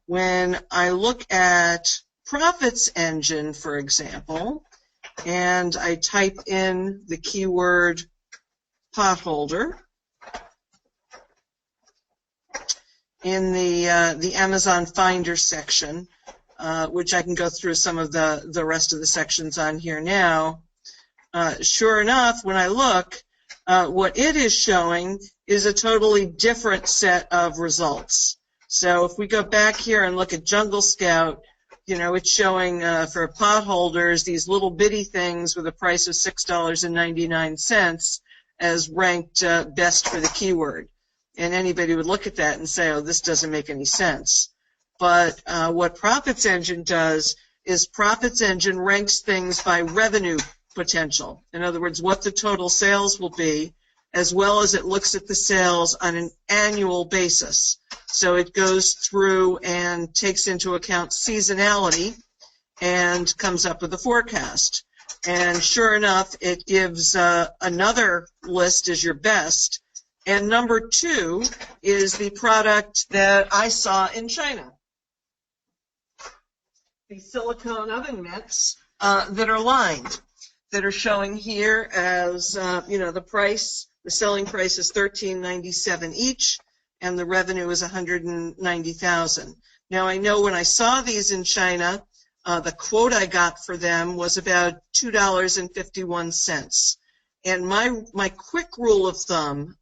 When I look at Profits Engine, for example, and I type in the keyword potholder in the Amazon Finder section, which I can go through some of the rest of the sections on here now. Sure enough, when I look, what it is showing is a totally different set of results. So if we go back here and look at Jungle Scout, it's showing for potholders these little bitty things with a price of $6.99 as ranked best for the keyword. And anybody would look at that and say, oh, this doesn't make any sense. But what Profits Engine does is Profits Engine ranks things by revenue potential. In other words, what the total sales will be, as well as it looks at the sales on an annual basis. So it goes through and takes into account seasonality and comes up with a forecast. And sure enough, it gives another list as your best. And number 2 is the product that I saw in China. the silicone oven mitts that are lined, that are showing here as, the price, the selling price is $13.97 each, and the revenue is $190,000. Now, I know when I saw these in China, the quote I got for them was about $2.51. And my quick rule of thumb,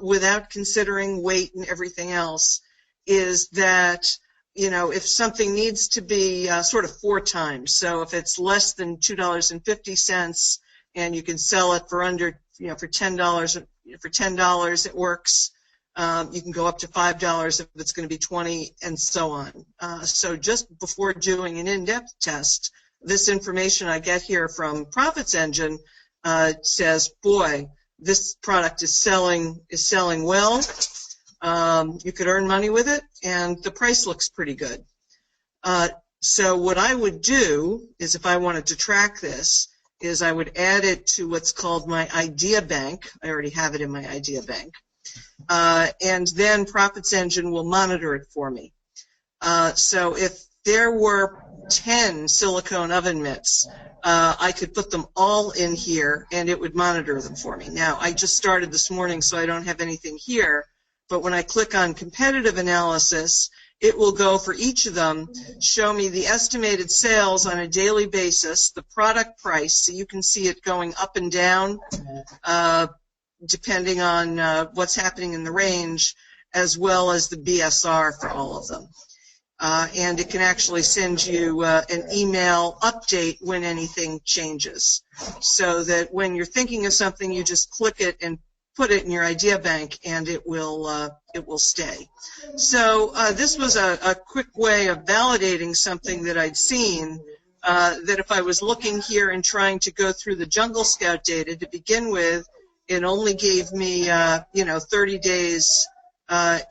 without considering weight and everything else, is that, if something needs to be sort of 4 times, so if it's less than $2.50 and you can sell it for under, for $10, it works. You can go up to $5 if it's going to be 20, and so on. So just before doing an in-depth test, this information I get here from Profits Engine says, boy, this product is selling well. You could earn money with it, and the price looks pretty good. So what I would do is, if I wanted to track this, is I would add it to what's called my idea bank. I already have it in my idea bank. And then Profits Engine will monitor it for me. So if there were 10 silicone oven mitts, I could put them all in here and it would monitor them for me. Now, I just started this morning, so I don't have anything here, but when I click on competitive analysis, it will go for each of them, show me the estimated sales on a daily basis, the product price, so you can see it going up and down depending on what's happening in the range, as well as the BSR for all of them. And it can actually send you an email update when anything changes, so that when you're thinking of something, you just click it and put it in your idea bank, and it will stay. So this was a quick way of validating something that I'd seen, that if I was looking here and trying to go through the Jungle Scout data to begin with, it only gave me 30 days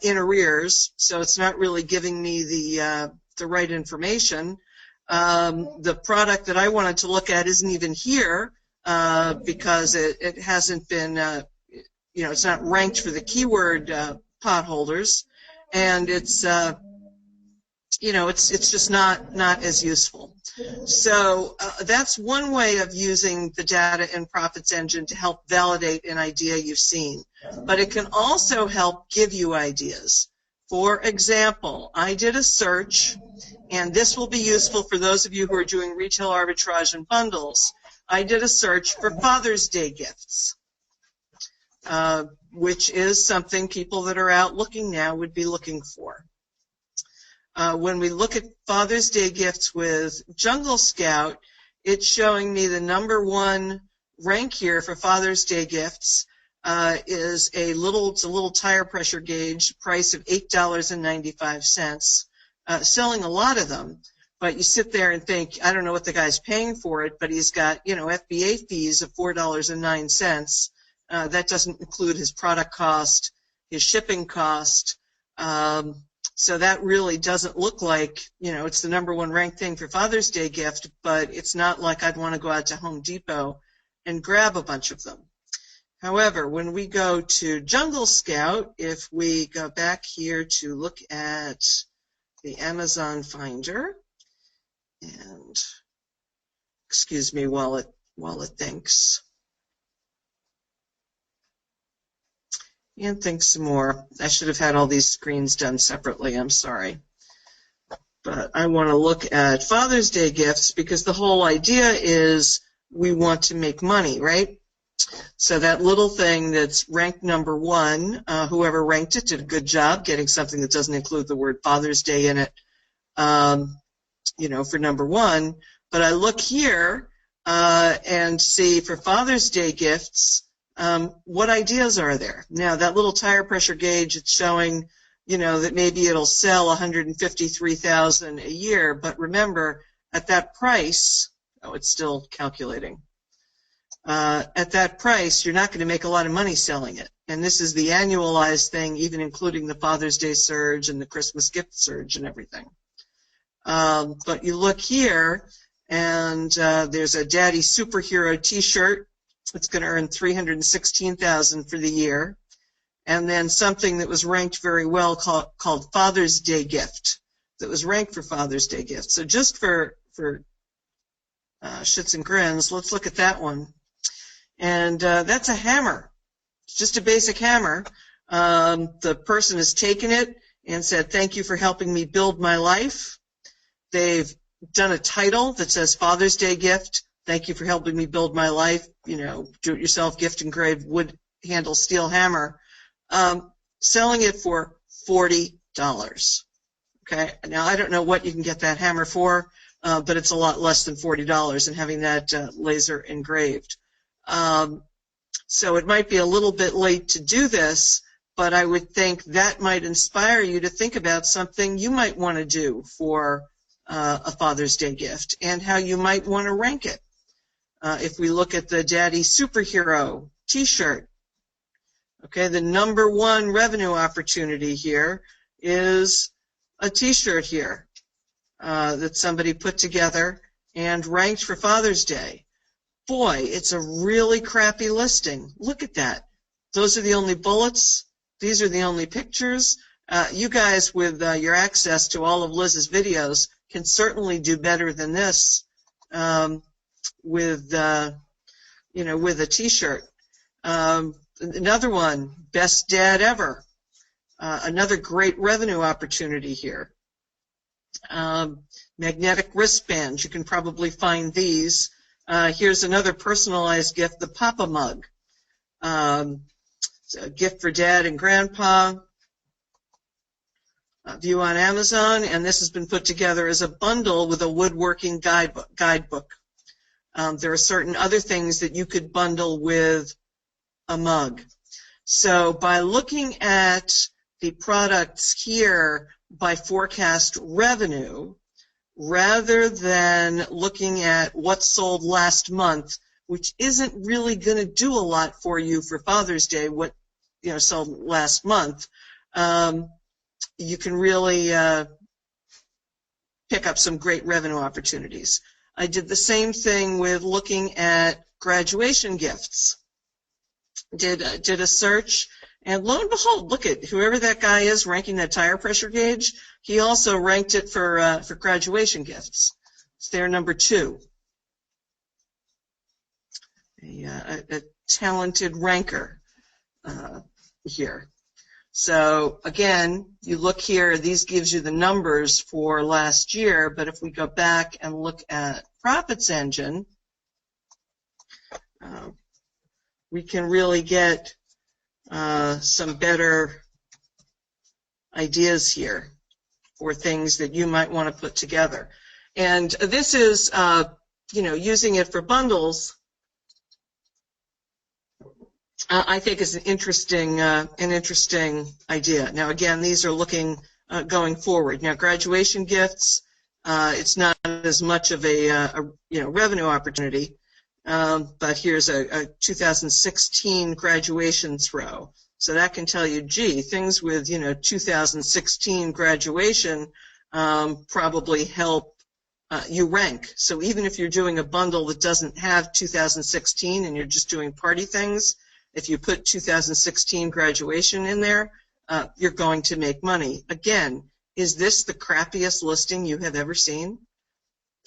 in arrears, so it's not really giving me the right information. The product that I wanted to look at isn't even here because it hasn't been, it's not ranked for the keyword potholders, and it's just not as useful. So that's one way of using the data in Profits Engine to help validate an idea you've seen. But it can also help give you ideas. For example, I did a search, and this will be useful for those of you who are doing retail arbitrage and bundles. I did a search for Father's Day gifts, which is something people that are out looking now would be looking for. When we look at Father's Day gifts with Jungle Scout, it's showing me the #1 rank here for Father's Day gifts is a little tire pressure gauge, price of $8.95, selling a lot of them. But you sit there and think, I don't know what the guy's paying for it, but he's got FBA fees of $4.09. That doesn't include his product cost, his shipping cost. So that really doesn't look like, it's the #1 ranked thing for Father's Day gift, but it's not like I'd want to go out to Home Depot and grab a bunch of them. However, when we go to Jungle Scout, if we go back here to look at the Amazon Finder, and excuse me while it thinks. And think some more. I should have had all these screens done separately. I'm sorry. But I want to look at Father's Day gifts because the whole idea is we want to make money, right? So that little thing that's ranked #1, whoever ranked it did a good job getting something that doesn't include the word Father's Day in it, for #1. But I look here and see for Father's Day gifts, what ideas are there? Now, that little tire pressure gauge, it's showing, that maybe it'll sell $153,000 a year. But remember, at that price, it's still calculating. At that price, you're not going to make a lot of money selling it. And this is the annualized thing, even including the Father's Day surge and the Christmas gift surge and everything. But you look here, and there's a Daddy Superhero T-shirt. It's going to earn $316,000 for the year. And then something that was ranked very well called Father's Day Gift. that was ranked for Father's Day gifts. So just for shits and grins, let's look at that one. And that's a hammer. It's just a basic hammer. The person has taken it and said, "Thank you for helping me build my life." They've done a title that says Father's Day gift. Thank you for helping me build my life. You know, do-it-yourself gift engraved wood handle steel hammer. Selling it for $40. Okay. Now I don't know what you can get that hammer for, but it's a lot less than $40 and having that laser engraved. So it might be a little bit late to do this, but I would think that might inspire you to think about something you might want to do for a Father's Day gift and how you might want to rank it. If we look at the Daddy Superhero t-shirt, okay, the #1 revenue opportunity here is a t-shirt here that somebody put together and ranked for Father's Day. Boy, it's a really crappy listing. Look at that. Those are the only bullets. These are the only pictures. You guys, with your access to all of Liz's videos, can certainly do better than this with a t-shirt. Another one, Best Dad Ever. Another great revenue opportunity here. Magnetic wristbands. You can probably find these. Here's another personalized gift, the Papa Mug. It's a gift for Dad and Grandpa. View on Amazon, and this has been put together as a bundle with a woodworking guidebook. There are certain other things that you could bundle with a mug. So by looking at the products here by forecast revenue, rather than looking at what sold last month, which isn't really going to do a lot for you for Father's Day, what sold last month, you can really pick up some great revenue opportunities. I did the same thing with looking at graduation gifts. Did a search, and lo and behold, look at whoever that guy is ranking that tire pressure gauge. He also ranked it for graduation gifts. It's their #2. A talented ranker here. So again, you look here, these gives you the numbers for last year, but if we go back and look at Profits Engine, we can really get some better ideas here for things that you might want to put together. And this is, using it for bundles, I think is an interesting idea. Now, again, these are looking going forward. Now, graduation gifts, it's not as much of a revenue opportunity, but here's a 2016 graduation throw. So that can tell you, gee, things with 2016 graduation probably help you rank. So even if you're doing a bundle that doesn't have 2016 and you're just doing party things, if you put 2016 graduation in there, you're going to make money. Again, is this the crappiest listing you have ever seen?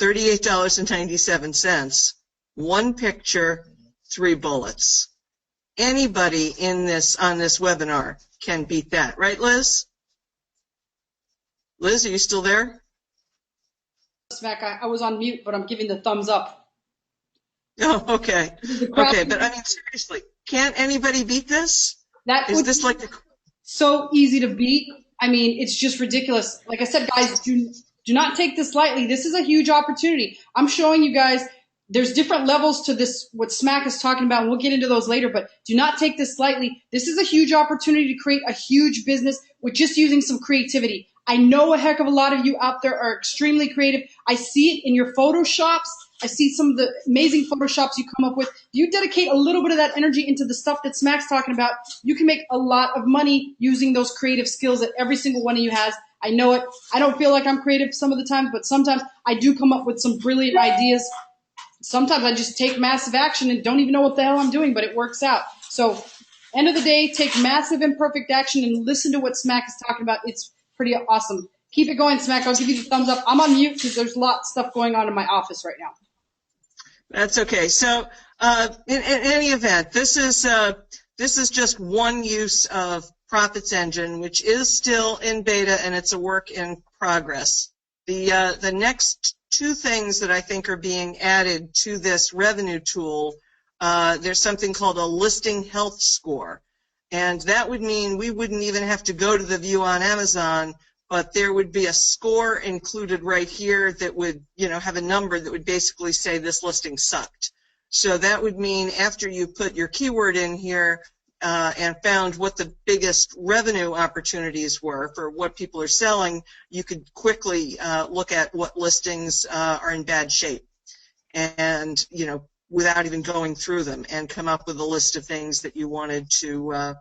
$38.97, 1 picture, 3 bullets. Anybody on this webinar can beat that, right, Liz? Liz, are you still there? Smack, I was on mute, but I'm giving the thumbs up. Oh, okay. Okay, but I mean, seriously, can't anybody beat this? Is this like so easy to beat? I mean, it's just ridiculous. Like I said, guys, do not take this lightly. This is a huge opportunity. I'm showing you guys there's different levels to this, what Smack is talking about, and we'll get into those later, but do not take this lightly. This is a huge opportunity to create a huge business with just using some creativity. I know a heck of a lot of you out there are extremely creative. I see it in your Photoshops. I see some of the amazing Photoshops you come up with. If you dedicate a little bit of that energy into the stuff that Smack's talking about, you can make a lot of money using those creative skills that every single one of you has. I know it. I don't feel like I'm creative some of the time, but sometimes I do come up with some brilliant ideas. Sometimes I just take massive action and don't even know what the hell I'm doing, but it works out. So, end of the day, take massive imperfect action and listen to what Smack is talking about. It's pretty awesome. Keep it going, Smack. I'll give you the thumbs up. I'm on mute because there's a lot of stuff going on in my office right now. That's okay. So in any event, this is just one use of Profits Engine, which is still in beta and it's a work in progress. The next two things that I think are being added to this revenue tool, there's something called a listing health score. And that would mean we wouldn't even have to go to the view on Amazon, but there would be a score included right here that would, have a number that would basically say this listing sucked. So that would mean after you put your keyword in here and found what the biggest revenue opportunities were for what people are selling, you could quickly look at what listings are in bad shape and, without even going through them, and come up with a list of things that you wanted to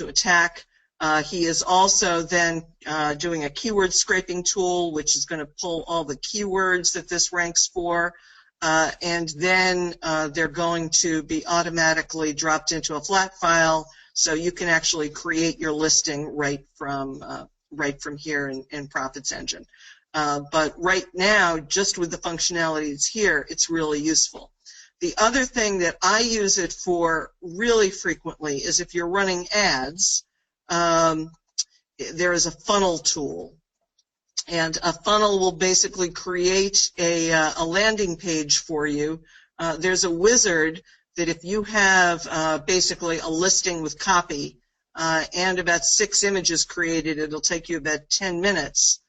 attack. He is also then doing a keyword scraping tool, which is going to pull all the keywords that this ranks for, and then they're going to be automatically dropped into a flat file, so you can actually create your listing right from here in Profits Engine. But right now, just with the functionalities here, it's really useful. The other thing that I use it for really frequently is if you're running ads, there is a funnel tool. And a funnel will basically create a landing page for you. There's a wizard that if you have basically a listing with copy and about 6 images created, it'll take you about 10 minutes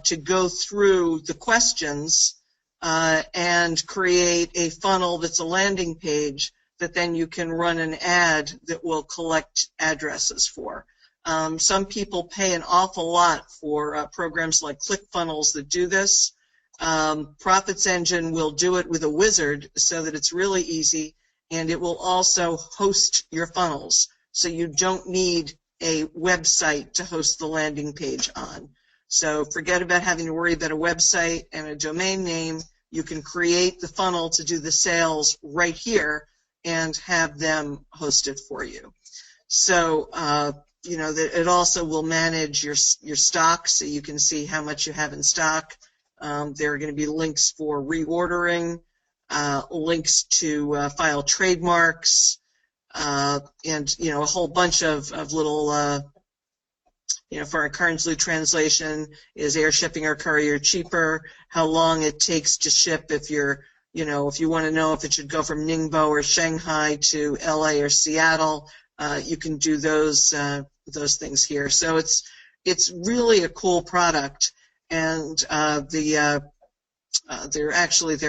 to go through the questions and create a funnel that's a landing page that then you can run an ad that will collect addresses for. Some people pay an awful lot for programs like ClickFunnels that do this. Profits Engine will do it with a wizard so that it's really easy, and it will also host your funnels, so you don't need a website to host the landing page on. So forget about having to worry about a website and a domain name. You can create the funnel to do the sales right here and have them host it for you. So, it also will manage your stock, so you can see how much you have in stock. There are going to be links for reordering, links to file trademarks, and, a whole bunch of little, for a currency translation, is air shipping or courier cheaper, how long it takes to ship if you're, if you want to know if it should go from Ningbo or Shanghai to LA or Seattle, you can do those things here. So it's really a cool product, and there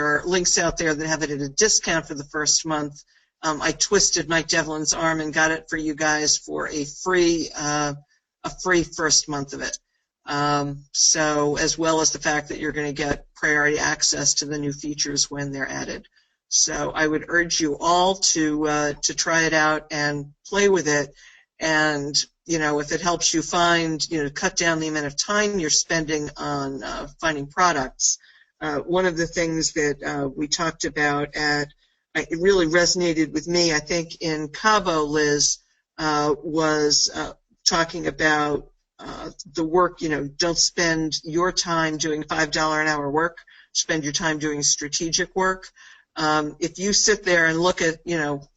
are links out there that have it at a discount for the first month. I twisted Mike Devlin's arm and got it for you guys for a free first month of it. So as well as the fact that you're going to get priority access to the new features when they're added. So I would urge you all to try it out and play with it. And, if it helps you find, cut down the amount of time you're spending on finding products. One of the things that we talked about it really resonated with me, I think, in Cabo, Liz, was talking about the work, don't spend your time doing $5 an hour work, spend your time doing strategic work. If you sit there and look at,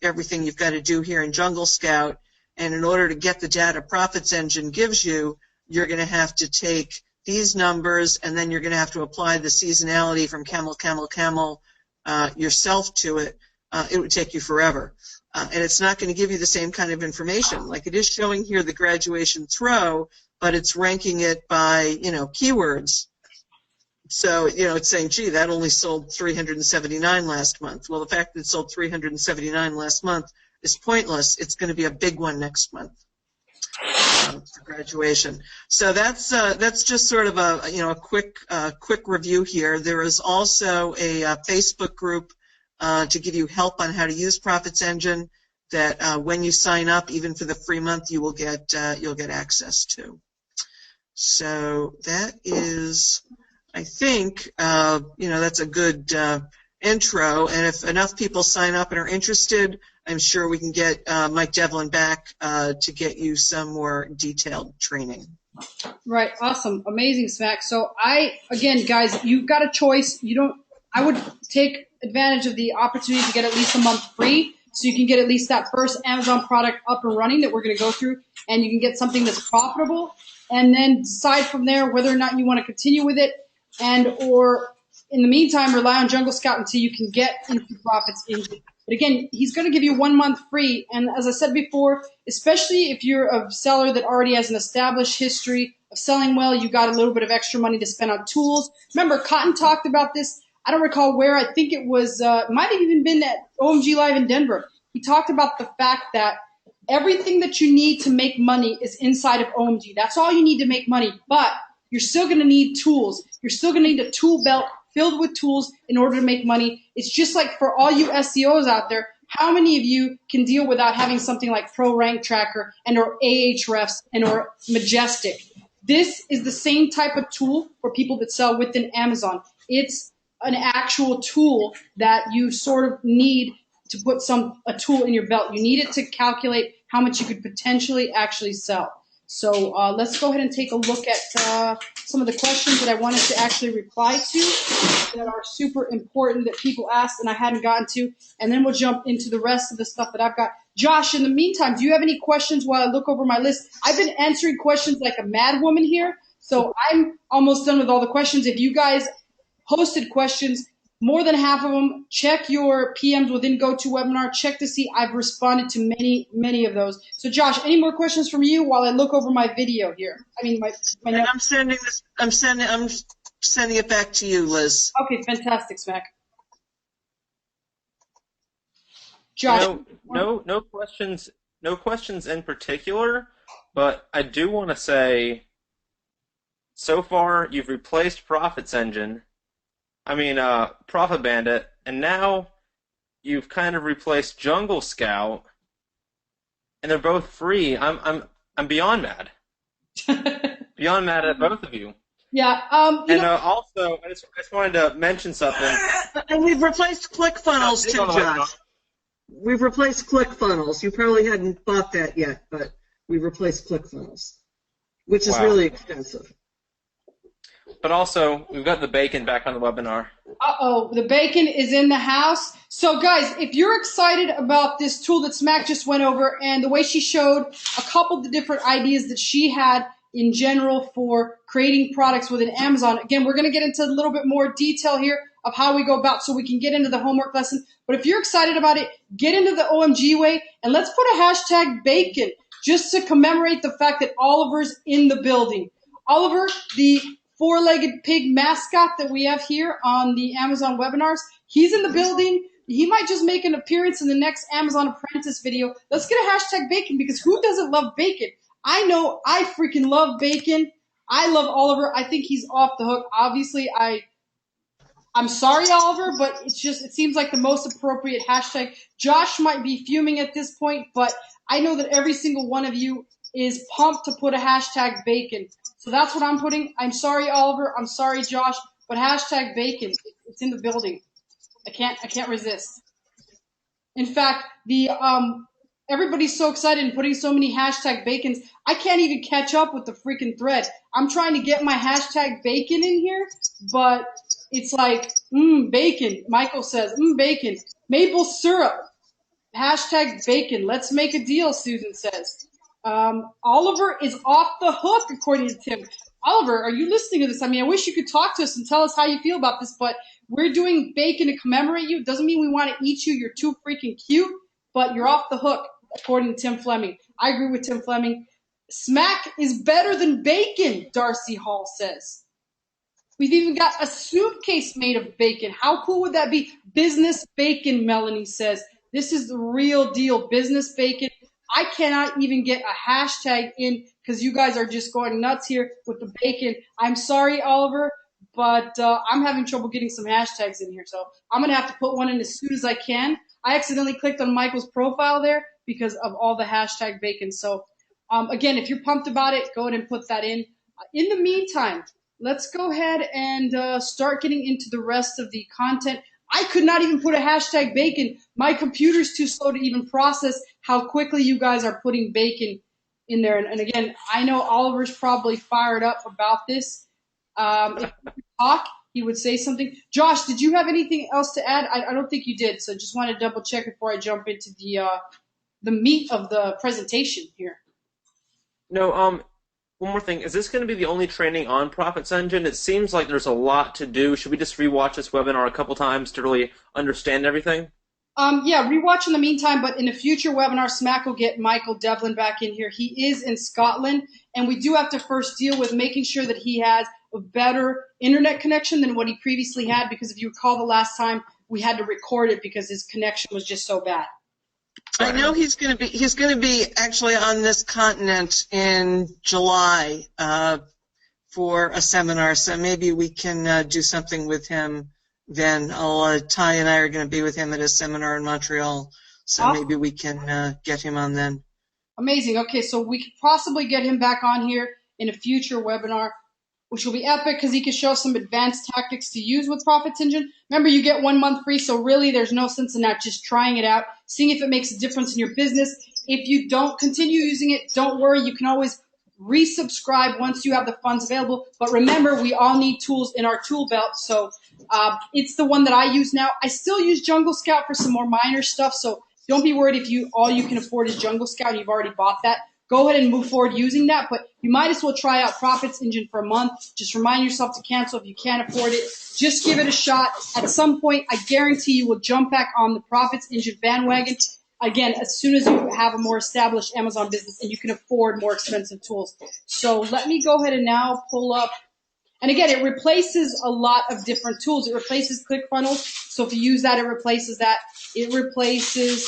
everything you've got to do here in Jungle Scout, and in order to get the data Profits Engine gives you, you're going to have to take these numbers, and then you're going to have to apply the seasonality from camel, yourself to it. It would take you forever. And it's not going to give you the same kind of information. Like it is showing here the graduation throw, but it's ranking it by, keywords. So, it's saying, gee, that only sold 379 last month. Well, the fact that it sold 379 last month is pointless. It's going to be a big one next month for graduation. So that's just sort of a quick review here. There is also a Facebook group to give you help on how to use Profits Engine that when you sign up, even for the free month, you'll get access to. So that is, I think, that's a good intro. And if enough people sign up and are interested, I'm sure we can get Mike Devlin back to get you some more detailed training. Right. Awesome. Amazing, Smack. So again, guys, you've got a choice. I would take advantage of the opportunity to get at least a month free so you can get at least that first Amazon product up and running that we're going to go through, and you can get something that's profitable, and then decide from there whether or not you want to continue with it, or in the meantime, rely on Jungle Scout until you can get into Profits Engine. But again, he's going to give you 1 month free. And as I said before, especially if you're a seller that already has an established history of selling well, you got a little bit of extra money to spend on tools. Remember, Cotton talked about this. I don't recall where. I think it was, might have even been at OMG Live in Denver. He talked about the fact that everything that you need to make money is inside of OMG. That's all you need to make money. But you're still going to need tools. You're still going to need a tool belt filled with tools in order to make money. It's just like for all you SEOs out there, how many of you can deal without having something like Pro Rank Tracker and or Ahrefs and or Majestic? This is the same type of tool for people that sell within Amazon. It's an actual tool that you sort of need to put a tool in your belt. You need it to calculate how much you could potentially actually sell. So let's go ahead and take a look at some of the questions that I wanted to actually reply to that are super important that people asked and I hadn't gotten to, and then we'll jump into the rest of the stuff that I've got. Josh, in the meantime, do you have any questions while I look over my list? I've been answering questions like a mad woman here, so I'm almost done with all the questions. If you guys posted questions, more than half of them, check your PMs within GoToWebinar. Check to see I've responded to many of those. So, Josh, any more questions from you while I look over my video here? I mean, my and I'm sending it back to you, Liz. Okay, fantastic, Smack. Josh, no questions in particular, but I do want to say, so far you've replaced Profit Bandit, and now you've kind of replaced Jungle Scout, and they're both free. I'm beyond mad. Beyond mad at both of you. Yeah. Also, I just wanted to mention something. And we've replaced ClickFunnels too, Josh. We've replaced ClickFunnels. You probably hadn't bought that yet, but we've replaced ClickFunnels, which is really expensive. But also, we've got the bacon back on the webinar. Uh-oh, the bacon is in the house. So, guys, if you're excited about this tool that Smack just went over and the way she showed a couple of the different ideas that she had in general for creating products within Amazon, again, we're going to get into a little bit more detail here of how we go about so we can get into the homework lesson. But if you're excited about it, get into the OMG way, and let's put a hashtag bacon just to commemorate the fact that Oliver's in the building. Oliver, the four-legged pig mascot that we have here on the Amazon webinars, he's in the building. He might just make an appearance in the next Amazon Apprentice video. Let's get a hashtag bacon, because who doesn't love bacon? I know I freaking love bacon. I love Oliver. I think he's off the hook. Obviously, I'm sorry, Oliver, but it seems like the most appropriate hashtag. Josh might be fuming at this point, but I know that every single one of you is pumped to put a hashtag bacon. So that's what I'm putting. I'm sorry, Oliver. I'm sorry, Josh, but hashtag bacon. It's in the building. I can't resist. In fact, everybody's so excited and putting so many hashtag bacons, I can't even catch up with the freaking thread. I'm trying to get my hashtag bacon in here, but it's like, bacon. Michael says, bacon. Maple syrup. Hashtag bacon. Let's make a deal, Susan says. Oliver is off the hook, according to Tim. Oliver, are you listening to this? I mean, I wish you could talk to us and tell us how you feel about this, but we're doing bacon to commemorate you. Doesn't mean we want to eat you. You're too freaking cute, but you're off the hook, according to Tim Fleming. I agree with Tim Fleming. Smack is better than bacon, Darcy Hall says. We've even got a suitcase made of bacon. How cool would that be? Business bacon, Melanie says. This is the real deal, business bacon. I cannot even get a hashtag in because you guys are just going nuts here with the bacon. I'm sorry, Oliver, but I'm having trouble getting some hashtags in here. So I'm going to have to put one in as soon as I can. I accidentally clicked on Michael's profile there because of all the hashtag bacon. So, again, if you're pumped about it, go ahead and put that in. In the meantime, let's go ahead and start getting into the rest of the content. I could not even put a hashtag bacon. My computer's too slow to even process how quickly you guys are putting bacon in there. And again, I know Oliver's probably fired up about this. If he could talk, he would say something. Josh, did you have anything else to add? I don't think you did, so just want to double check before I jump into the meat of the presentation here. No, one more thing. Is this going to be the only training on Profits Engine? It seems like there's a lot to do. Should we just rewatch this webinar a couple times to really understand everything? Yeah, rewatch in the meantime, but in a future webinar, Smack will get Michael Devlin back in here. He is in Scotland, and we do have to first deal with making sure that he has a better internet connection than what he previously had, because if you recall the last time, we had to record it because his connection was just so bad. I know he's going to be actually on this continent in July for a seminar, so maybe we can do something with him then. Ty and I are going to be with him at a seminar in Montreal, so Awesome. maybe we can get him on then. Amazing. Okay, so we could possibly get him back on here in a future webinar, which will be epic because he can show some advanced tactics to use with Profits Engine. Remember, you get 1 month free, so really there's no sense in that. Just trying it out, seeing if it makes a difference in your business. If you don't continue using it, don't worry. You can always resubscribe once you have the funds available. But remember, we all need tools in our tool belt, so it's the one that I use now. I still use Jungle Scout for some more minor stuff, so don't be worried if all you can afford is Jungle Scout and you've already bought that. Go ahead and move forward using that, but you might as well try out Profits Engine for a month. Just remind yourself to cancel if you can't afford it. Just give it a shot. At some point, I guarantee you will jump back on the Profits Engine bandwagon. Again, as soon as you have a more established Amazon business and you can afford more expensive tools. So let me go ahead and now pull up. And again, it replaces a lot of different tools. It replaces ClickFunnels. So if you use that, it replaces that. It replaces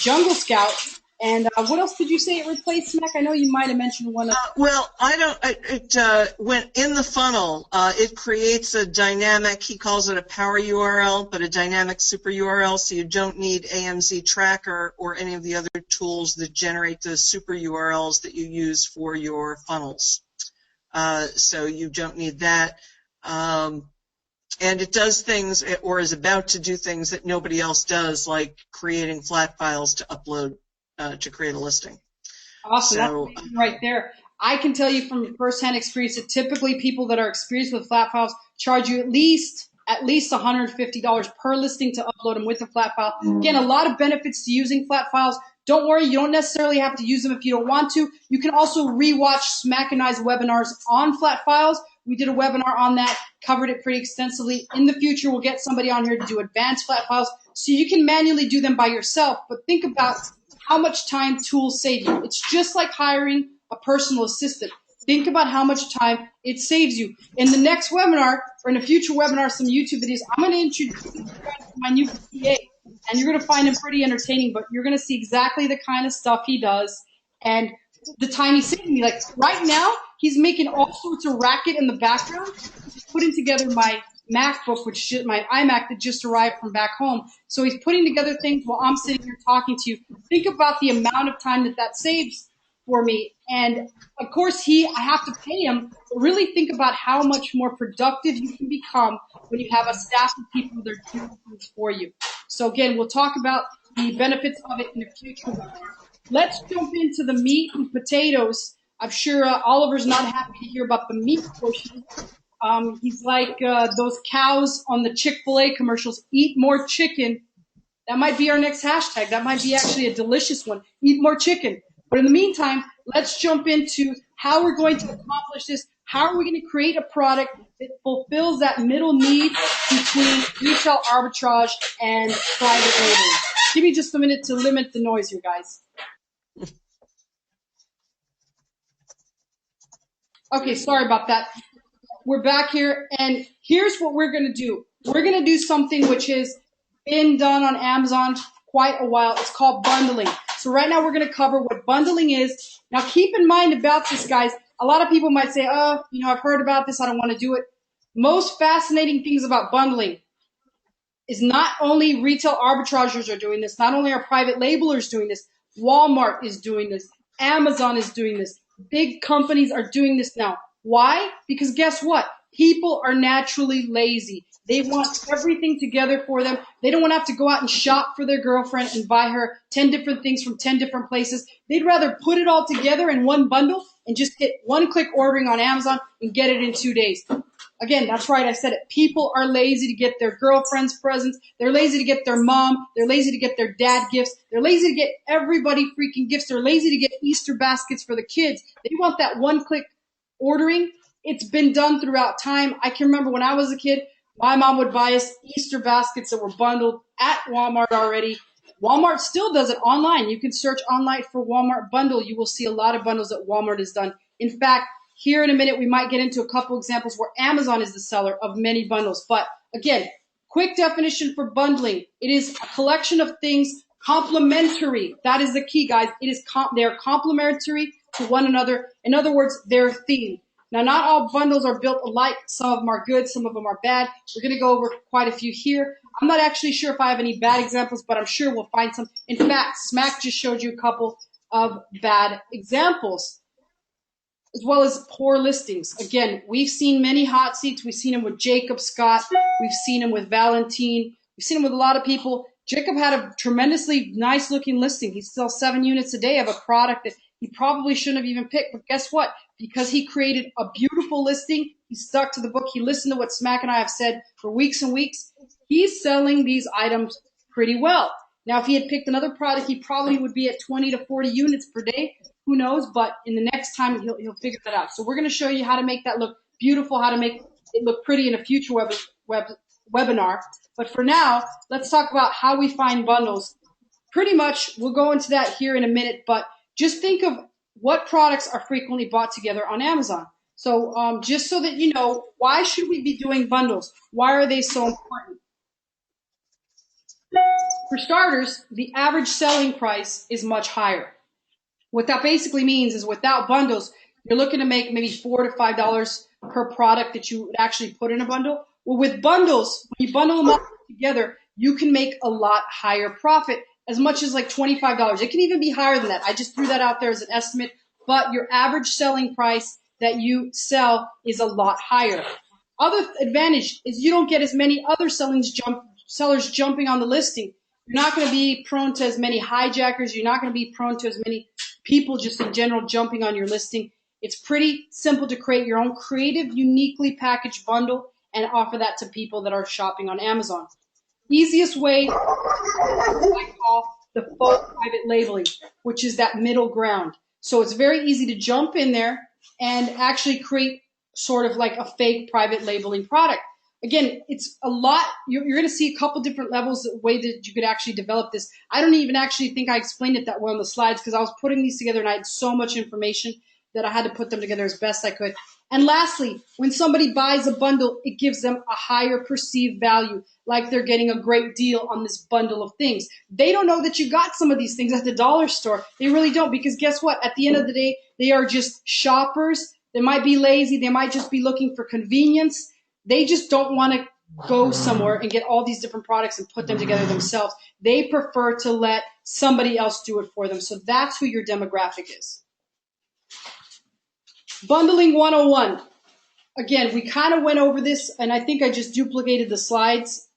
Jungle Scout. And what else did you say it replaced, Mac? I know you might have mentioned one. Well, I don't. When in the funnel, it creates a dynamic. He calls it a power URL, but a dynamic super URL. So you don't need AMZ Tracker or any of the other tools that generate the super URLs that you use for your funnels. So you don't need that. And it does things, or is about to do things that nobody else does, like creating flat files to upload to create a listing. Awesome. So, that's right there. I can tell you from firsthand experience that typically people that are experienced with flat files charge you at least $150 per listing to upload them with a flat file. Again, a lot of benefits to using flat files. Don't worry, you don't necessarily have to use them if you don't want to. You can also rewatch Smack and I's webinars on flat files. We did a webinar on that, covered it pretty extensively. In the future, we'll get somebody on here to do advanced flat files so you can manually do them by yourself. But think about how much time tools save you. It's just like hiring a personal assistant. Think about how much time it saves you. In the next webinar, or in a future webinar, some YouTube videos, I'm going to introduce you guys to my new PA, and you're going to find him pretty entertaining, but you're going to see exactly the kind of stuff he does and the time he's saving me. Like right now, he's making all sorts of racket in the background. He's putting together my MacBook, which is my iMac that just arrived from back home. So he's putting together things while I'm sitting here talking to you. Think about the amount of time that saves for me. And of course, I have to pay him. But really think about how much more productive you can become when you have a staff of people that are doing things for you. So again, we'll talk about the benefits of it in the future. Let's jump into the meat and potatoes. I'm sure Oliver's not happy to hear about the meat portion. He's like those cows on the Chick-fil-A commercials, eat more chicken. That might be our next hashtag. That might be actually a delicious one, eat more chicken. But in the meantime, let's jump into how we're going to accomplish this. How are we going to create a product that fulfills that middle need between retail arbitrage and private labeling? Give me just a minute to limit the noise here, guys. Okay, sorry about that. We're back here, and here's what we're going to do. We're going to do something which has been done on Amazon quite a while. It's called bundling. So right now we're going to cover what bundling is. Now keep in mind about this, guys. A lot of people might say, I've heard about this. I don't want to do it. Most fascinating things about bundling is not only retail arbitrageurs are doing this, not only are private labelers doing this, Walmart is doing this, Amazon is doing this. Big companies are doing this now. Why? Because guess what? People are naturally lazy. They want everything together for them. They don't want to have to go out and shop for their girlfriend and buy her 10 different things from 10 different places. They'd rather put it all together in one bundle and just hit one-click ordering on Amazon and get it in 2 days. Again, that's right, I said it. People are lazy to get their girlfriend's presents. They're lazy to get their mom. They're lazy to get their dad gifts. They're lazy to get everybody freaking gifts. They're lazy to get Easter baskets for the kids. They want that one-click ordering. It's been done throughout time. I can remember when I was a kid, my mom would buy us Easter baskets that were bundled at Walmart already. Walmart still does it online. You can search online for Walmart bundle. You will see a lot of bundles that Walmart has done. In fact, here in a minute, we might get into a couple examples where Amazon is the seller of many bundles. But again, quick definition for bundling. It is a collection of things complementary. That is the key, guys. They are complementary to one another. In other words, they're themed. Now, not all bundles are built alike. Some of them are good. Some of them are bad. We're going to go over quite a few here. I'm not actually sure if I have any bad examples, but I'm sure we'll find some. In fact, Smack just showed you a couple of bad examples, as well as poor listings. Again, we've seen many hot seats. We've seen them with Jacob Scott. We've seen them with Valentine. We've seen them with a lot of people. Jacob had a tremendously nice-looking listing. He sells 7 units a day of a product that he probably shouldn't have even picked. But guess what? Because he created a beautiful listing, he stuck to the book. He listened to what Smack and I have said for weeks and weeks. He's selling these items pretty well. Now, if he had picked another product, he probably would be at 20 to 40 units per day. Who knows? But in the next time, he'll figure that out. So we're going to show you how to make that look beautiful, how to make it look pretty in a future webinar. But for now, let's talk about how we find bundles. Pretty much, we'll go into that here in a minute, but just think of what products are frequently bought together on Amazon. So just so that you know, why should we be doing bundles? Why are they so important? For starters, the average selling price is much higher. What that basically means is without bundles, you're looking to make maybe $4 to $5 per product that you would actually put in a bundle. Well, with bundles, when you bundle them all together, you can make a lot higher profit, as much as like $25. It can even be higher than that. I just threw that out there as an estimate, but your average selling price that you sell is a lot higher. Other advantage is you don't get as many other sellers jumping on the listing. You're not going to be prone to as many hijackers. You're not going to be prone to as many people just in general jumping on your listing. It's pretty simple to create your own creative, uniquely packaged bundle and offer that to people that are shopping on Amazon. Easiest way, I call the faux private labeling, which is that middle ground. So it's very easy to jump in there and actually create sort of like a fake private labeling product. Again, it's a lot. You're going to see a couple different levels of way that you could actually develop this. I don't even actually think I explained it that well in the slides because I was putting these together and I had so much information that I had to put them together as best I could. And lastly, when somebody buys a bundle, it gives them a higher perceived value, like they're getting a great deal on this bundle of things. They don't know that you got some of these things at the dollar store. They really don't, because guess what? At the end of the day, they are just shoppers. They might be lazy. They might just be looking for convenience. They just don't want to go somewhere and get all these different products and put them together themselves. They prefer to let somebody else do it for them. So that's who your demographic is. Bundling 101. Again, we kind of went over this, and I think I just duplicated the slides.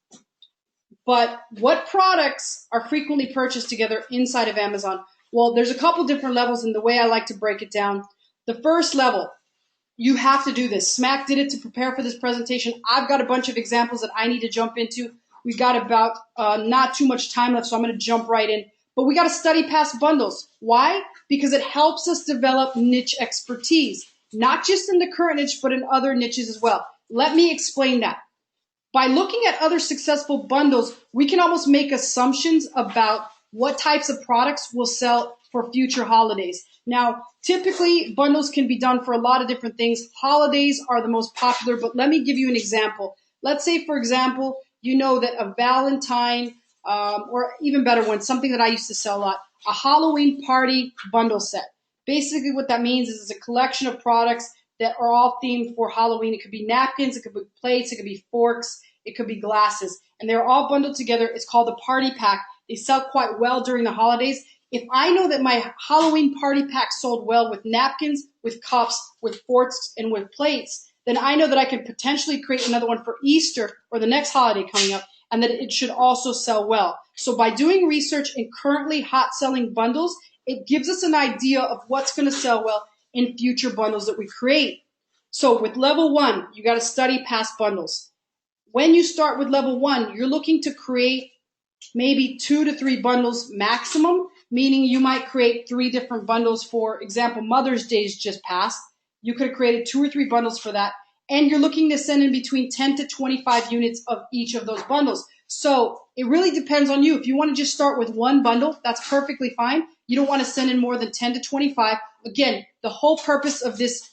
But what products are frequently purchased together inside of Amazon? Well, there's a couple different levels in the way I like to break it down. The first level, you have to do this. Smack did it to prepare for this presentation. I've got a bunch of examples that I need to jump into. We've got about not too much time left, so I'm going to jump right in. But we got to study past bundles. Why? Because it helps us develop niche expertise, not just in the current niche, but in other niches as well. Let me explain that. By looking at other successful bundles, we can almost make assumptions about what types of products will sell for future holidays. Now, typically, bundles can be done for a lot of different things. Holidays are the most popular, but let me give you an example. Let's say, for example, you know that a Valentine, or even better one, something that I used to sell a lot, a Halloween party bundle set. Basically, what that means is it's a collection of products that are all themed for Halloween. It could be napkins, it could be plates, it could be forks, it could be glasses. And they're all bundled together. It's called a party pack. They sell quite well during the holidays. If I know that my Halloween party pack sold well with napkins, with cups, with forks, and with plates, then I know that I can potentially create another one for Easter or the next holiday coming up, and that it should also sell well. So by doing research in currently hot selling bundles, it gives us an idea of what's going to sell well in future bundles that we create. So with level 1, you got to study past bundles. When you start with level 1, you're looking to create maybe 2 to 3 bundles maximum, meaning you might create 3 different bundles. For example, Mother's Day's just passed. You could have created 2 or 3 bundles for that. And you're looking to send in between 10 to 25 units of each of those bundles. So it really depends on you. If you want to just start with 1 bundle, that's perfectly fine. You don't want to send in more than 10 to 25. Again, the whole purpose of this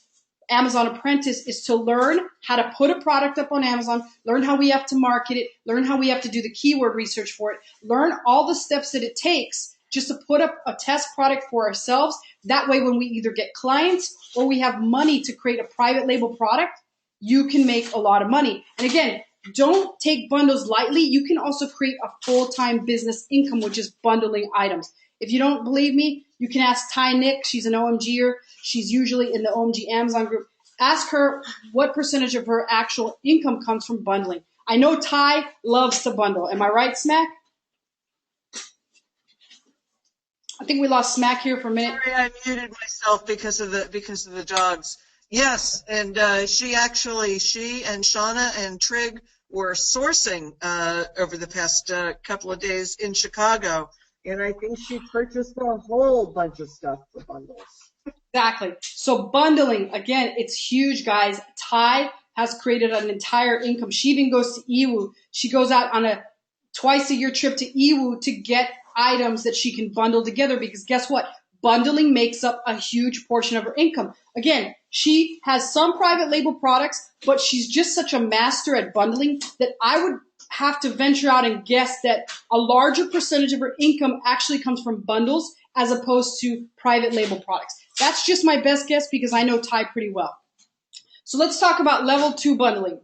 Amazon Apprentice is to learn how to put a product up on Amazon, learn how we have to market it, learn how we have to do the keyword research for it, learn all the steps that it takes just to put up a test product for ourselves. That way, when we either get clients or we have money to create a private label product, you can make a lot of money. And again, don't take bundles lightly. You can also create a full-time business income, which is bundling items. If you don't believe me, you can ask Ty Nick. She's an OMGer. She's usually in the OMG Amazon group. Ask her what percentage of her actual income comes from bundling. I know Ty loves to bundle. Am I right, Smack? I think we lost Smack here for a minute. Sorry, I muted myself because of the dogs. Yes, and she and Shauna and Trig were sourcing over the past couple of days in Chicago, and I think she purchased a whole bunch of stuff for bundles. Exactly. So bundling, again, it's huge, guys. Ty has created an entire income. She even goes to Iwu. She goes out on a twice-a-year trip to Iwu to get items that she can bundle together, because guess what? Bundling makes up a huge portion of her income. Again, she has some private label products, but she's just such a master at bundling that I would have to venture out and guess that a larger percentage of her income actually comes from bundles as opposed to private label products. That's just my best guess because I know Ty pretty well. So let's talk about level 2 bundling.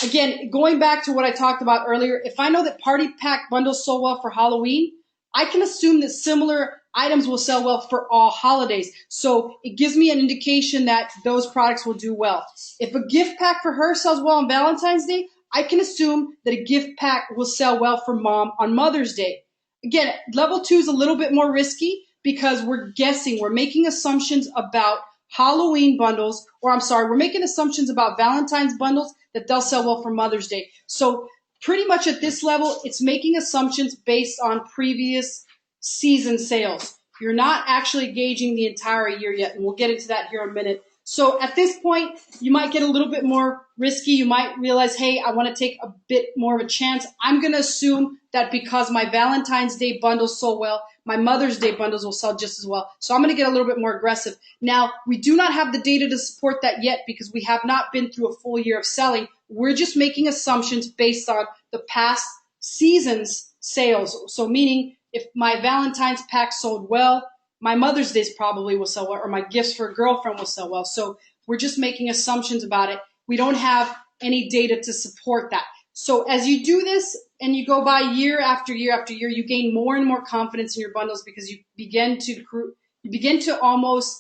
Again, going back to what I talked about earlier, if I know that party pack bundles sold well for Halloween, I can assume that similar items will sell well for all holidays. So it gives me an indication that those products will do well. If a gift pack for her sells well on Valentine's Day, I can assume that a gift pack will sell well for mom on Mother's Day. Again, level 2 is a little bit more risky because we're guessing, we're making assumptions about Halloween bundles, we're making assumptions about Valentine's bundles that they'll sell well for Mother's Day. So pretty much at this level, it's making assumptions based on previous season sales. You're not actually gauging the entire year yet, and we'll get into that here in a minute. So at this point, you might get a little bit more risky. You might realize, hey, I want to take a bit more of a chance. I'm going to assume that because my Valentine's Day bundles sold well, my Mother's Day bundles will sell just as well. So I'm going to get a little bit more aggressive. Now, we do not have the data to support that yet because we have not been through a full year of selling. We're just making assumptions based on the past season's sales. So meaning if my Valentine's pack sold well, my Mother's Days probably will sell well, or my gifts for a girlfriend will sell well. So we're just making assumptions about it. We don't have any data to support that. So as you do this and you go by year after year after year, you gain more and more confidence in your bundles because you begin to almost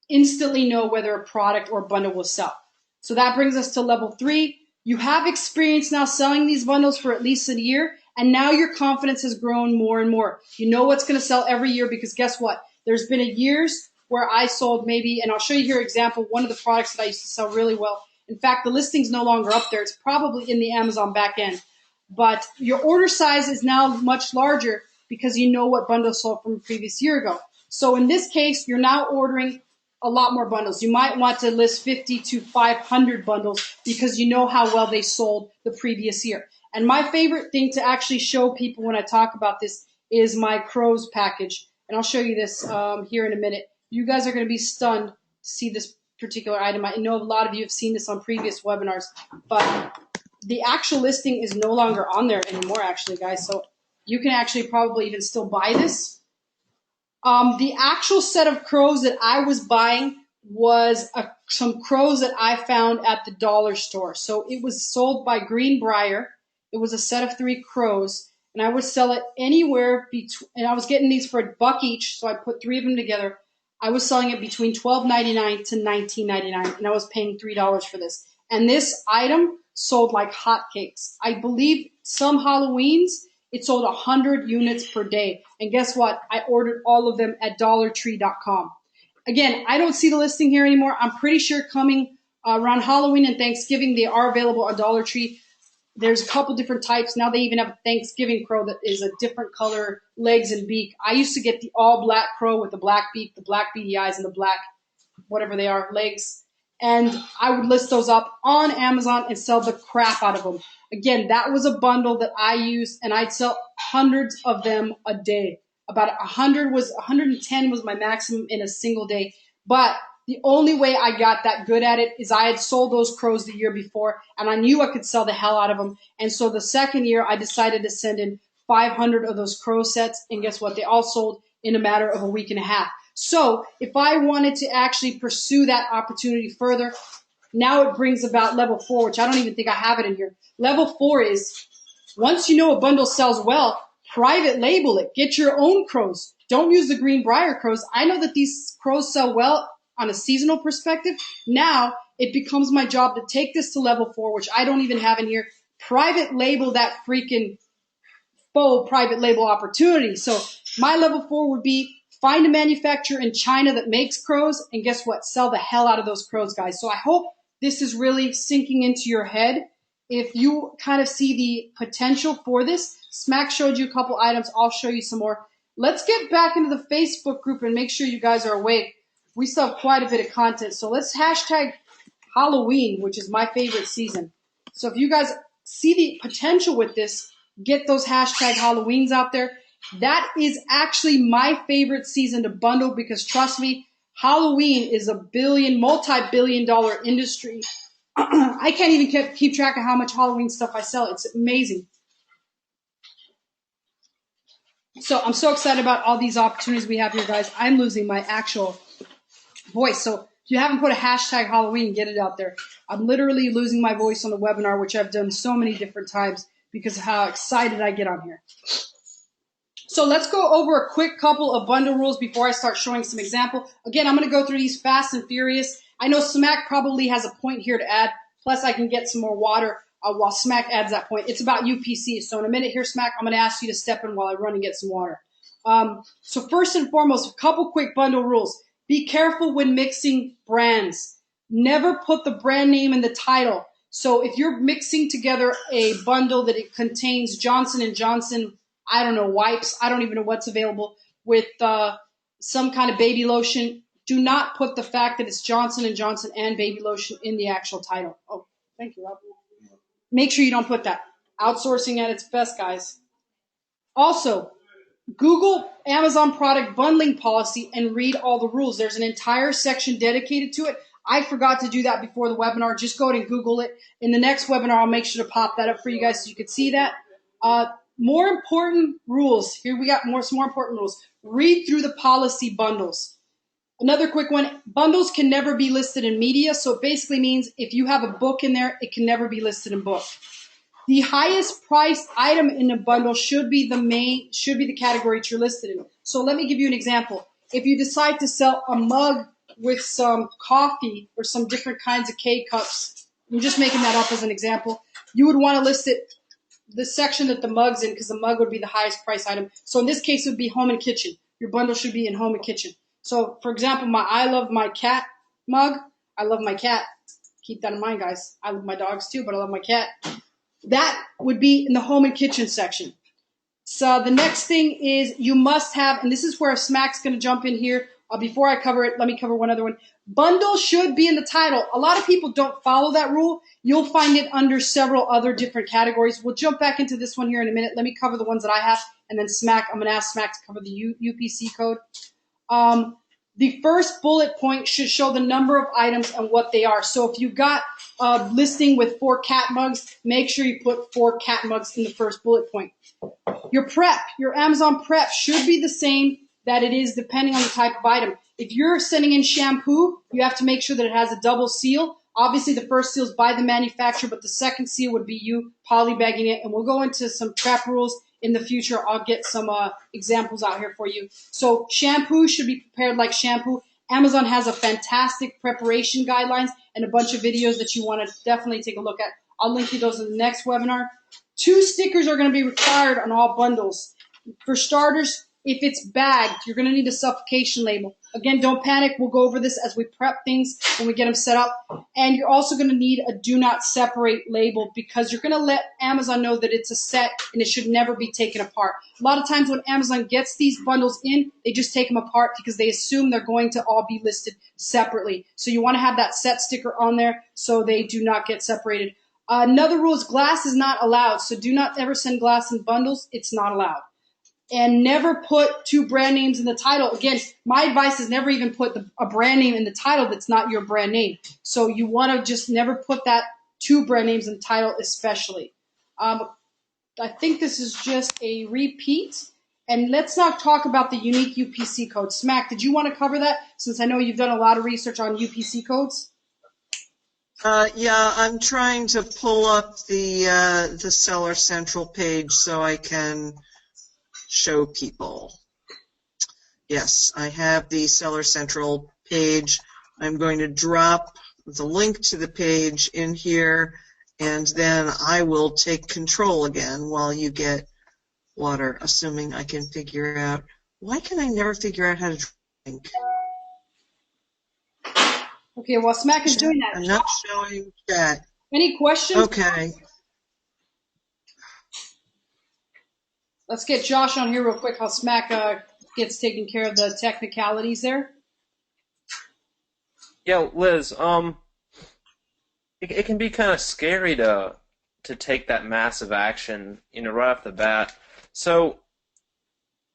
instantly know whether a product or bundle will sell. So that brings us to level 3. You have experience now selling these bundles for at least a year, and now your confidence has grown more and more. You know what's going to sell every year because guess what? There's been years where I sold maybe, and I'll show you here an example, one of the products that I used to sell really well. In fact, the listing's no longer up there. It's probably in the Amazon back end. But your order size is now much larger because you know what bundle sold from a previous year ago. So in this case, you're now ordering a lot more bundles. You might want to list 50 to 500 bundles because you know how well they sold the previous year. And my favorite thing to actually show people when I talk about this is my Qzx package. And I'll show you this here in a minute. You guys are going to be stunned to see this particular item. I know a lot of you have seen this on previous webinars, but the actual listing is no longer on there anymore, actually, guys. So you can actually probably even still buy this. The actual set of Qzx that I was buying was some Qzx that I found at the dollar store. So it was sold by Greenbrier. It was a set of 3 Qzx, and I would sell it anywhere between, and I was getting these for $1 each, so I put 3 of them together. I was selling it between $12.99 to $19.99, and I was paying $3 for this. And this item sold like hotcakes. I believe some Halloweens, it sold 100 units per day. And guess what? I ordered all of them at dollartree.com. Again, I don't see the listing here anymore. I'm pretty sure coming around Halloween and Thanksgiving, they are available on Dollar Tree. There's a couple different types. Now they even have a Thanksgiving crow that is a different color legs and beak. I used to get the all black crow with the black beak, the black beady eyes, and the black, whatever they are, legs. And I would list those up on Amazon and sell the crap out of them. Again, that was a bundle that I used, and I'd sell hundreds of them a day. About 110 was my maximum in a single day. But the only way I got that good at it is I had sold those crows the year before, and I knew I could sell the hell out of them. And so the second year, I decided to send in 500 of those crow sets, and guess what? They all sold in a matter of a week and a half. So if I wanted to actually pursue that opportunity further, now it brings about level 4, which I don't even think I have it in here. Level 4 is once you know a bundle sells well, private label it. Get your own crows. Don't use the Greenbrier crows. I know that these crows sell well on a seasonal perspective. Now it becomes my job to take this to level 4, which I don't even have in here. Private label that freaking faux private label opportunity. So my level 4 would be find a manufacturer in China that makes crows, and guess what? Sell the hell out of those crows, guys. So I hope this is really sinking into your head. If you kind of see the potential for this, Smack showed you a couple items. I'll show you some more. Let's get back into the Facebook group and make sure you guys are awake. We still have quite a bit of content. So let's hashtag Halloween, which is my favorite season. So if you guys see the potential with this, get those hashtag Halloweens out there. That is actually my favorite season to bundle because trust me, Halloween is a multi-billion dollar industry. I can't even keep track of how much Halloween stuff I sell. It's amazing. So I'm so excited about all these opportunities we have here, guys. I'm losing my actual voice. So if you haven't put a hashtag Halloween, get it out there. I'm literally losing my voice on the webinar, which I've done so many different times because of how excited I get on here. So let's go over a quick couple of bundle rules before I start showing some example. Again, I'm going to go through these fast and furious. I know Smack probably has a point here to add. Plus, I can get some more water while Smack adds that point. It's about UPC. So in a minute here, Smack, I'm going to ask you to step in while I run and get some water. So first and foremost, a couple quick bundle rules. Be careful when mixing brands. Never put the brand name in the title. So if you're mixing together a bundle that it contains Johnson & Johnson, I don't know, wipes, I don't even know what's available, with some kind of baby lotion, do not put the fact that it's Johnson & Johnson and baby lotion in the actual title. Oh, thank you, Rob. Make sure you don't put that. Outsourcing at its best, guys. Also, Google Amazon product bundling policy and read all the rules. There's an entire section dedicated to it. I forgot to do that before the webinar. Just go ahead and Google it. In the next webinar, I'll make sure to pop that up for you guys so you can see that. More important rules. Here we got some more important rules. Read through the policy bundles. Another quick one, bundles can never be listed in media. So it basically means if you have a book in there, it can never be listed in book. The highest priced item in a bundle should be the category that you're listed in. So let me give you an example. If you decide to sell a mug with some coffee or some different kinds of K-cups, I'm just making that up as an example, you would want to list it the section that the mug's in because the mug would be the highest price item. So in this case, it would be home and kitchen. Your bundle should be in home and kitchen. So for example, I love my cat mug. I love my cat. Keep that in mind, guys. I love my dogs too, but I love my cat. That would be in the home and kitchen section. So the next thing is you must have, and this is where Smack's going to jump in here. Before I cover it, let me cover one other one. Bundle should be in the title. A lot of people don't follow that rule. You'll find it under several other different categories. We'll jump back into this one here in a minute. Let me cover the ones that I have, and then Smack, I'm going to ask Smack to cover the UPC code. The first bullet point should show the number of items and what they are. So if you've got a listing with 4 cat mugs, make sure you put 4 cat mugs in the first bullet point. Your prep, your Amazon prep should be the same that it is depending on the type of item. If you're sending in shampoo, you have to make sure that it has a double seal. Obviously, the first seal is by the manufacturer, but the second seal would be you polybagging it. And we'll go into some prep rules in the future. I'll get some examples out here for you. So shampoo should be prepared like shampoo. Amazon has a fantastic preparation guidelines and a bunch of videos that you want to definitely take a look at. I'll link you those in the next webinar. 2 stickers are going to be required on all bundles. For starters, if it's bagged, you're going to need a suffocation label. Again, don't panic. We'll go over this as we prep things when we get them set up. And you're also going to need a do not separate label because you're going to let Amazon know that it's a set and it should never be taken apart. A lot of times when Amazon gets these bundles in, they just take them apart because they assume they're going to all be listed separately. So you want to have that set sticker on there so they do not get separated. Another rule is glass is not allowed. So do not ever send glass in bundles. It's not allowed. And never put 2 brand names in the title. Again, my advice is never even put a brand name in the title that's not your brand name. So you want to just never put that 2 brand names in the title especially. I think this is just a repeat. And let's not talk about the unique UPC code. Smack, did you want to cover that since I know you've done a lot of research on UPC codes? Yeah, I'm trying to pull up the Seller Central page so I can show people. Yes, I have the Seller Central page. I'm going to drop the link to the page in here, and then I will take control again while you get water, assuming I can figure out. Why can I never figure out how to drink? Okay, while Smack is doing that, I'm not showing chat. Any questions? Okay. Let's get Josh on here real quick while Smack gets taken care of the technicalities there. Yeah, Liz, it can be kind of scary to take that massive action, right off the bat. So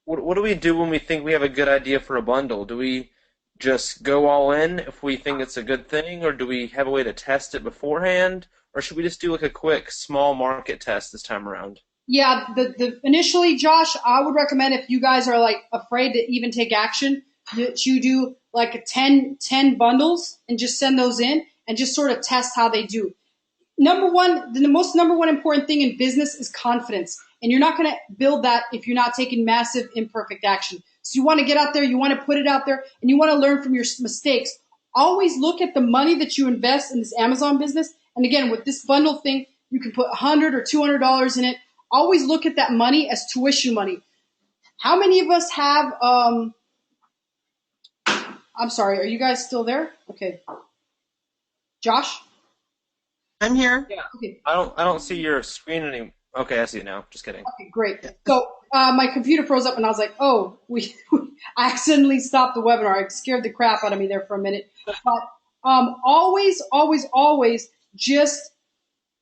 what do we do when we think we have a good idea for a bundle? Do we just go all in if we think it's a good thing, or do we have a way to test it beforehand, or should we just do like a quick small market test this time around? Yeah, initially, Josh, I would recommend if you guys are like afraid to even take action, that you do like 10 bundles and just send those in and just sort of test how they do. Number one important thing in business is confidence. And you're not going to build that if you're not taking massive imperfect action. So you want to get out there, you want to put it out there, and you want to learn from your mistakes. Always look at the money that you invest in this Amazon business. And again, with this bundle thing, you can put $100 or $200 in it. Always look at that money as tuition money. How many of us have, I'm sorry, are you guys still there? Okay. Josh? I'm here. Yeah. Okay. I don't see your screen anymore. Okay, I see it now. Just kidding. Okay, great. So my computer froze up and I was like, oh, I accidentally stopped the webinar. It scared the crap out of me there for a minute. But always just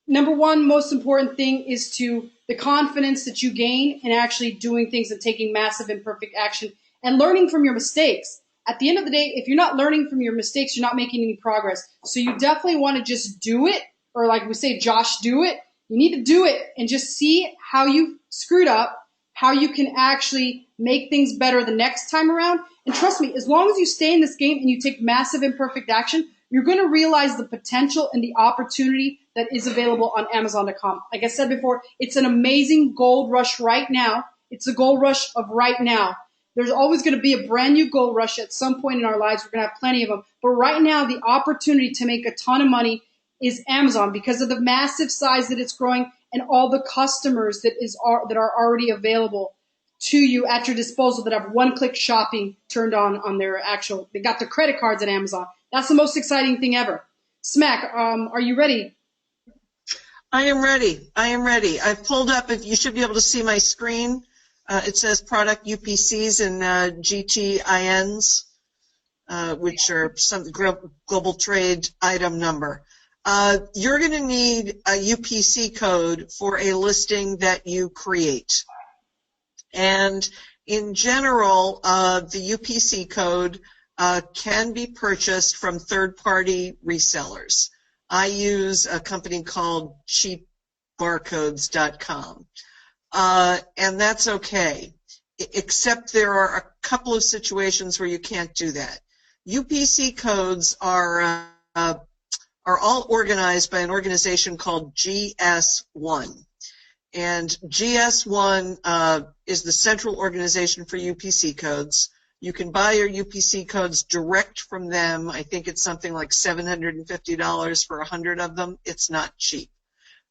number one most important thing is to the confidence that you gain in actually doing things and taking massive imperfect action and learning from your mistakes. At the end of the day, if you're not learning from your mistakes, you're not making any progress. So you definitely want to just do it, or like we say, Josh, do it. You need to do it and just see how you screwed up, how you can actually make things better the next time around. And trust me, as long as you stay in this game and you take massive imperfect action, you're going to realize the potential and the opportunity that is available on Amazon.com. Like I said before, it's an amazing gold rush right now. It's the gold rush of right now. There's always going to be a brand new gold rush at some point in our lives. We're going to have plenty of them. But right now, the opportunity to make a ton of money is Amazon because of the massive size that it's growing and all the customers that are already available to you at your disposal that have one-click shopping turned on their actual. They got their credit cards at Amazon. That's the most exciting thing ever. Smack, are you ready? I am ready. I've pulled up. If you should be able to see my screen. It says product UPCs and GTINs, which are some global trade item number. You're going to need a UPC code for a listing that you create. And in general, the UPC code can be purchased from third-party resellers. I use a company called cheapbarcodes.com. And that's okay, except there are a couple of situations where you can't do that. UPC codes are all organized by an organization called GS1. And GS1 is the central organization for UPC codes. You can buy your UPC codes direct from them. I think it's something like $750 for 100 of them. It's not cheap.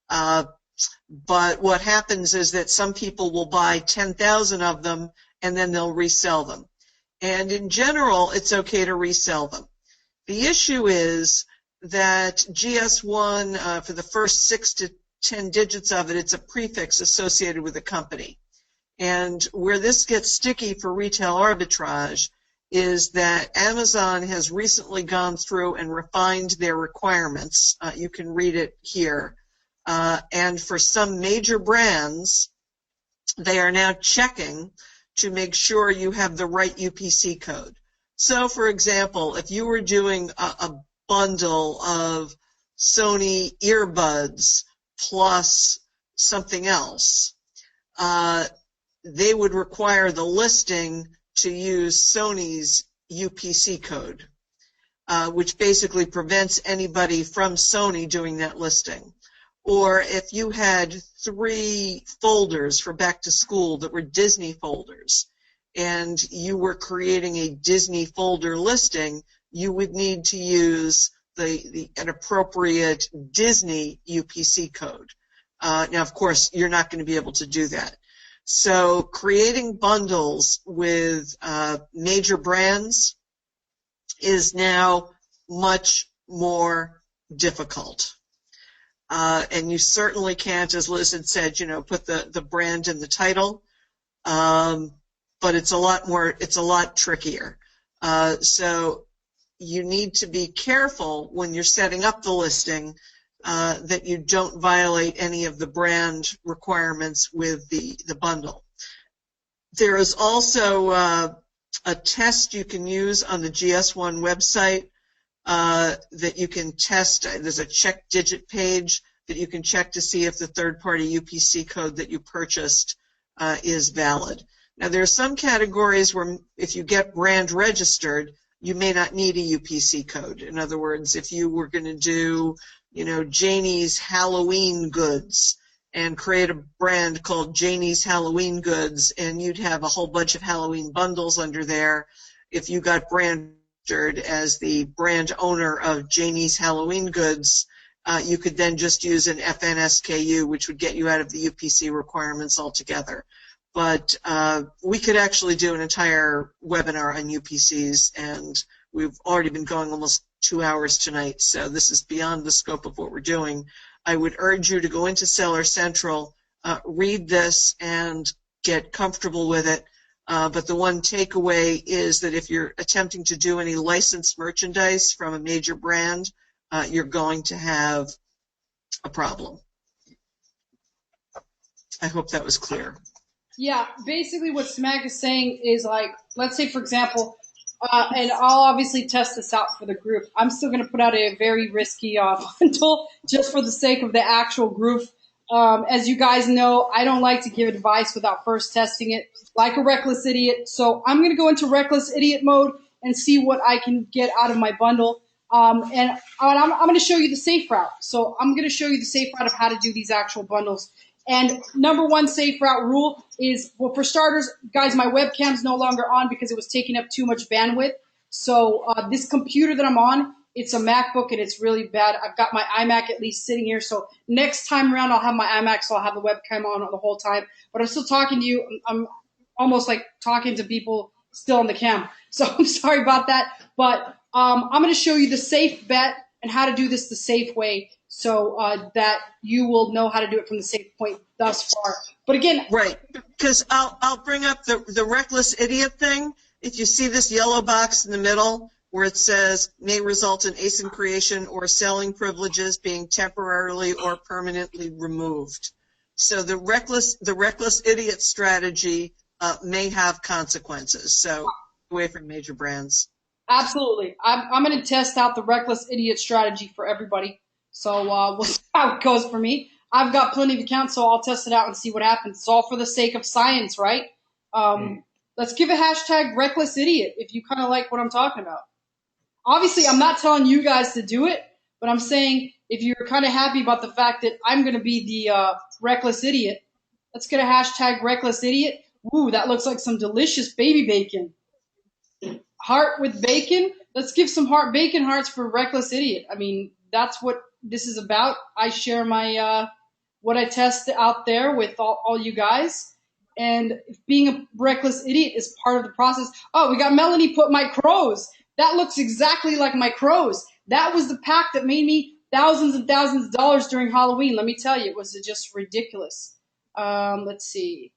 But what happens is that some people will buy 10,000 of them and then they'll resell them. And in general, it's okay to resell them. The issue is that GS1, for the first 6 to 10 digits of it, it's a prefix associated with a company. And where this gets sticky for retail arbitrage is that Amazon has recently gone through and refined their requirements. You can read it here. And for some major brands, they are now checking to make sure you have the right UPC code. So, for example, if you were doing a bundle of Sony earbuds plus something else, they would require the listing to use Sony's UPC code, which basically prevents anybody from Sony doing that listing. Or if you had 3 folders for back to school that were Disney folders, and you were creating a Disney folder listing, you would need to use an appropriate Disney UPC code. Now, of course, you're not going to be able to do that. So creating bundles with major brands is now much more difficult. And you certainly can't, as Liz had said, put the brand in the title. But it's a lot trickier. So you need to be careful when you're setting up the listing that you don't violate any of the brand requirements with the bundle. There is also a test you can use on the GS1 website that you can test. There's a check digit page that you can check to see if the third-party UPC code that you purchased is valid. Now, there are some categories where if you get brand registered, you may not need a UPC code. In other words, if you were going to do, Janie's Halloween goods and create a brand called Janie's Halloween goods, and you'd have a whole bunch of Halloween bundles under there, if you got brand registered as the brand owner of Janie's Halloween goods, you could then just use an FNSKU, which would get you out of the UPC requirements altogether. But we could actually do an entire webinar on UPCs, and we've already been going almost 2 hours tonight, so this is beyond the scope of what we're doing. I would urge you to go into Seller Central, read this, and get comfortable with it. But the one takeaway is that if you're attempting to do any licensed merchandise from a major brand, you're going to have a problem. I hope that was clear. Yeah, basically what Smack is saying is, like, let's say, for example, and I'll obviously test this out for the group. I'm still going to put out a very risky bundle just for the sake of the actual group. As you guys know, I don't like to give advice without first testing it, like a reckless idiot. So I'm going to go into reckless idiot mode and see what I can get out of my bundle. And I'm going to show you the safe route. So I'm going to show you the safe route of how to do these actual bundles. And number one safe route rule is, well, for starters, guys, my webcam's no longer on because it was taking up too much bandwidth. So this computer that I'm on, it's a MacBook and it's really bad. I've got my iMac at least sitting here. So next time around, I'll have my iMac, so I'll have the webcam on the whole time. But I'm still talking to you. I'm almost like talking to people still on the cam. So I'm sorry about that. But I'm going to show you the safe bet and how to do this the safe way, so that you will know how to do it from the safe point thus far. But again, right, because I'll bring up the reckless idiot thing. If you see this yellow box in the middle where it says may result in ASIN creation or selling privileges being temporarily or permanently removed. So the reckless idiot strategy may have consequences. So away from major brands. Absolutely. I'm going to test out the reckless idiot strategy for everybody. So we'll see how it goes for me. I've got plenty of accounts, so I'll test it out and see what happens. It's all for the sake of science, right? Let's give a hashtag reckless idiot if you kind of like what I'm talking about. Obviously, I'm not telling you guys to do it, but I'm saying if you're kind of happy about the fact that I'm going to be the reckless idiot, let's get a hashtag reckless idiot. Ooh, that looks like some delicious baby bacon. Heart with bacon. Let's give some bacon hearts for Reckless Idiot. I mean, that's what this is about. I share my what I test out there with all you guys. And being a reckless idiot is part of the process. Oh, we got Melanie put my crows. That looks exactly like my crows. That was the pack that made me thousands and thousands of dollars during Halloween. Let me tell you, it was just ridiculous. Let's see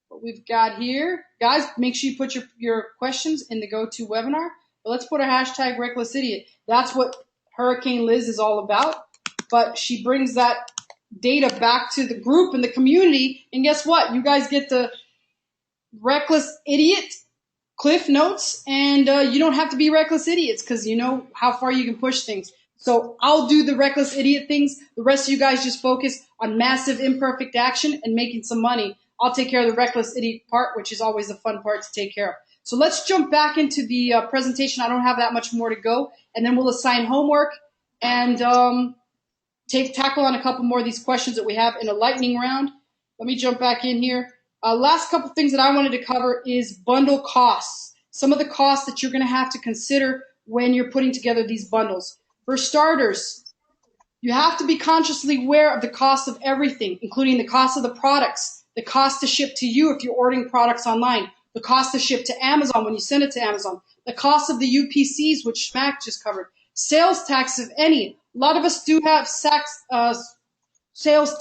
what we've got here. Guys, make sure you put your questions in the go-to webinar. But let's put a hashtag reckless idiot. That's what Hurricane Liz is all about. But she brings that data back to the group and the community. And guess what? You guys get the reckless idiot cliff notes, and you don't have to be reckless idiots because you know how far you can push things. So I'll do the reckless idiot things. The rest of you guys just focus on massive imperfect action and making some money. I'll take care of the reckless idiot part, which is always the fun part to take care of. So let's jump back into the presentation. I don't have that much more to go, and then we'll assign homework and tackle on a couple more of these questions that we have in a lightning round. Let me jump back in here. Last couple things that I wanted to cover is bundle costs. Some of the costs that you're going to have to consider when you're putting together these bundles. For starters, you have to be consciously aware of the cost of everything, including the cost of the products, the cost to ship to you if you're ordering products online, the cost to ship to Amazon when you send it to Amazon, the cost of the UPCs, which Schmack just covered, sales tax, if any. A lot of us do have sales